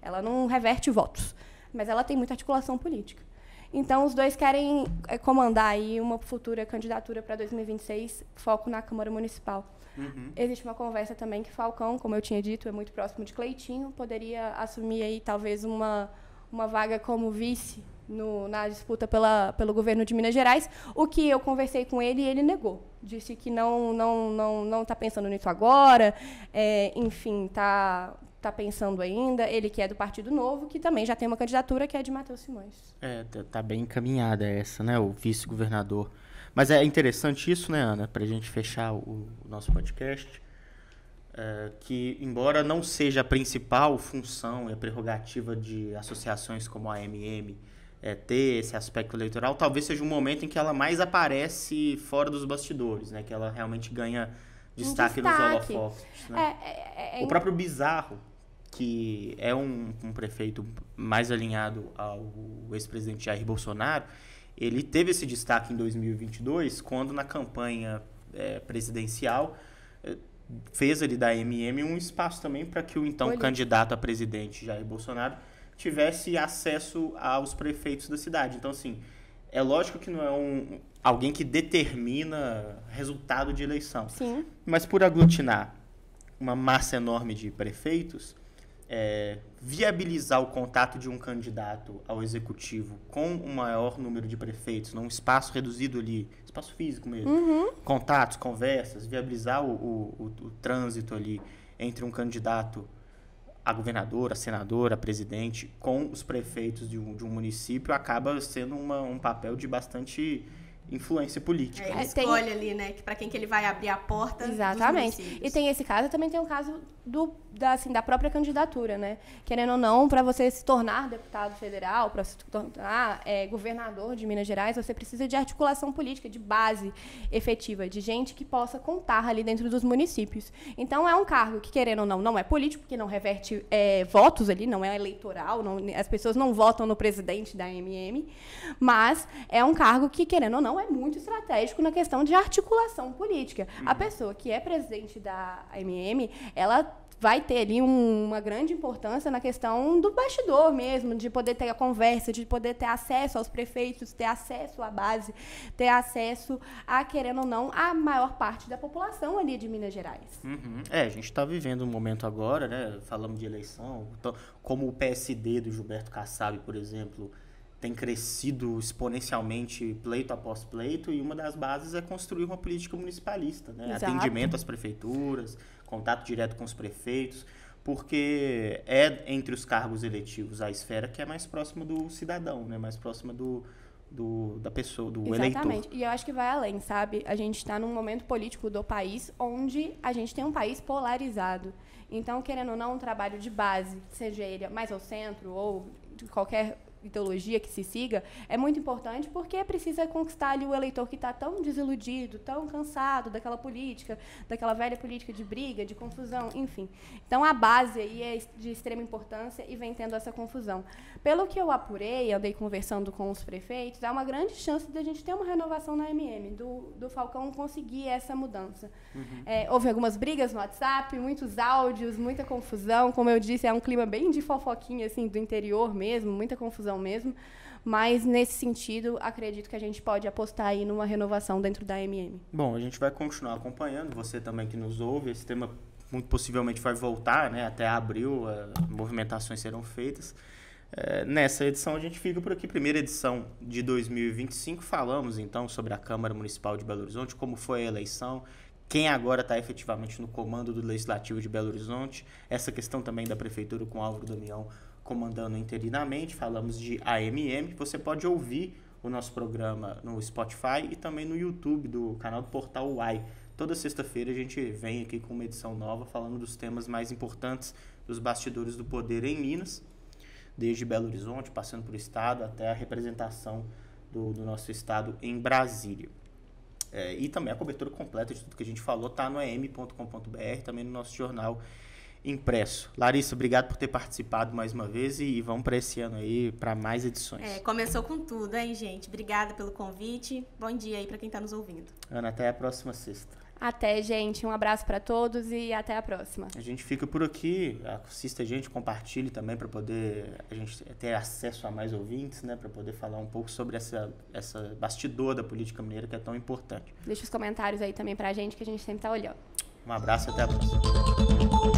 Ela não reverte votos, mas ela tem muita articulação política. Então, os dois querem comandar aí uma futura candidatura para 2026, foco na Câmara Municipal. Uhum. Existe uma conversa também que Falcão, como eu tinha dito, é muito próximo de Cleitinho, poderia assumir aí talvez uma vaga como vice na disputa pelo governo de Minas Gerais, o que eu conversei com ele e ele negou. Disse que não está pensando nisso agora, enfim, está pensando ainda. Ele que é do Partido Novo, que também já tem uma candidatura, que é de Matheus Simões. Tá bem encaminhada essa, né, o vice-governador. Mas é interessante isso, né, Ana, para a gente fechar o nosso podcast, que, embora não seja a principal função e a prerrogativa de associações como a AMM, ter esse aspecto eleitoral, talvez seja um momento em que ela mais aparece fora dos bastidores, né? Que ela realmente ganha destaque nos holofotes. Né? O próprio Bizarro, que é um prefeito mais alinhado ao ex-presidente Jair Bolsonaro, ele teve esse destaque em 2022, quando na campanha presidencial fez ali da AMM um espaço também para que o então candidato a presidente Jair Bolsonaro tivesse acesso aos prefeitos da cidade. Então, assim, é lógico que não é alguém que determina resultado de eleição. Sim. Mas por aglutinar uma massa enorme de prefeitos, viabilizar o contato de um candidato ao executivo com um maior número de prefeitos, num espaço reduzido ali, espaço físico mesmo, contatos, conversas, viabilizar o trânsito ali entre um candidato a governadora, a senadora, a presidente, com os prefeitos de um município, acaba sendo um papel de bastante influência política. Ele escolhe ali, né, para quem que ele vai abrir a porta. Exatamente. E tem esse caso, também tem o caso da própria candidatura, né? Querendo ou não, para você se tornar deputado federal, para se tornar governador de Minas Gerais, você precisa de articulação política, de base efetiva, de gente que possa contar ali dentro dos municípios. Então, é um cargo que, querendo ou não é político, porque não reverte votos ali, não é eleitoral, as pessoas não votam no presidente da AMM, mas é um cargo que, querendo ou não, não é muito estratégico na questão de articulação política. A pessoa que é presidente da AMM, ela vai ter ali uma grande importância na questão do bastidor mesmo, de poder ter a conversa, de poder ter acesso aos prefeitos, ter acesso à base, ter acesso a, querendo ou não, a maior parte da população ali de Minas Gerais. A gente está vivendo um momento agora, né? Falamos de eleição, então, como o PSD do Gilberto Kassab, por exemplo, tem crescido exponencialmente pleito após pleito, e uma das bases é construir uma política municipalista, né? Exato. Atendimento às prefeituras, contato direto com os prefeitos, porque é entre os cargos eletivos a esfera que é mais próxima do cidadão, né? Mais próxima da pessoa, do eleitor. Exatamente. E eu acho que vai além, sabe? A gente está num momento político do país onde a gente tem um país polarizado. Então, querendo ou não, um trabalho de base, seja ele mais ao centro ou de qualquer ideologia que se siga, é muito importante, porque precisa conquistar ali o eleitor que está tão desiludido, tão cansado daquela política, daquela velha política de briga, de confusão, enfim. Então, a base aí é de extrema importância e vem tendo essa confusão. Pelo que eu apurei, andei conversando com os prefeitos, há uma grande chance de a gente ter uma renovação na AMM, do Falcão conseguir essa mudança. Houve algumas brigas no WhatsApp, muitos áudios, muita confusão, como eu disse, é um clima bem de fofoquinha, assim, do interior mesmo, muita confusão mesmo, mas nesse sentido, acredito que a gente pode apostar aí numa renovação dentro da AMM. Bom, a gente vai continuar acompanhando, você também que nos ouve, esse tema muito possivelmente vai voltar, né? Até abril, movimentações serão feitas. Nessa edição a gente fica por aqui, primeira edição de 2025, falamos então sobre a Câmara Municipal de Belo Horizonte, como foi a eleição, quem agora está efetivamente no comando do Legislativo de Belo Horizonte, essa questão também da Prefeitura com Álvaro Damião comandando interinamente, falamos de AMM. Você pode ouvir o nosso programa no Spotify e também no YouTube do canal do Portal UAI. Toda sexta-feira a gente vem aqui com uma edição nova falando dos temas mais importantes dos bastidores do poder em Minas, desde Belo Horizonte, passando por estado, até a representação do nosso estado em Brasília. E também a cobertura completa de tudo que a gente falou está no am.com.br, também no nosso jornal impresso. Larissa, obrigado por ter participado mais uma vez e vamos para esse ano aí, para mais edições. Começou com tudo, hein, gente? Obrigada pelo convite. Bom dia aí para quem está nos ouvindo. Ana, até a próxima sexta. Até, gente. Um abraço para todos e até a próxima. A gente fica por aqui. Assista a gente, compartilhe também para poder a gente ter acesso a mais ouvintes, né? Para poder falar um pouco sobre essa bastidor da política mineira que é tão importante. Deixa os comentários aí também para a gente, que a gente sempre está olhando. Um abraço e até a próxima.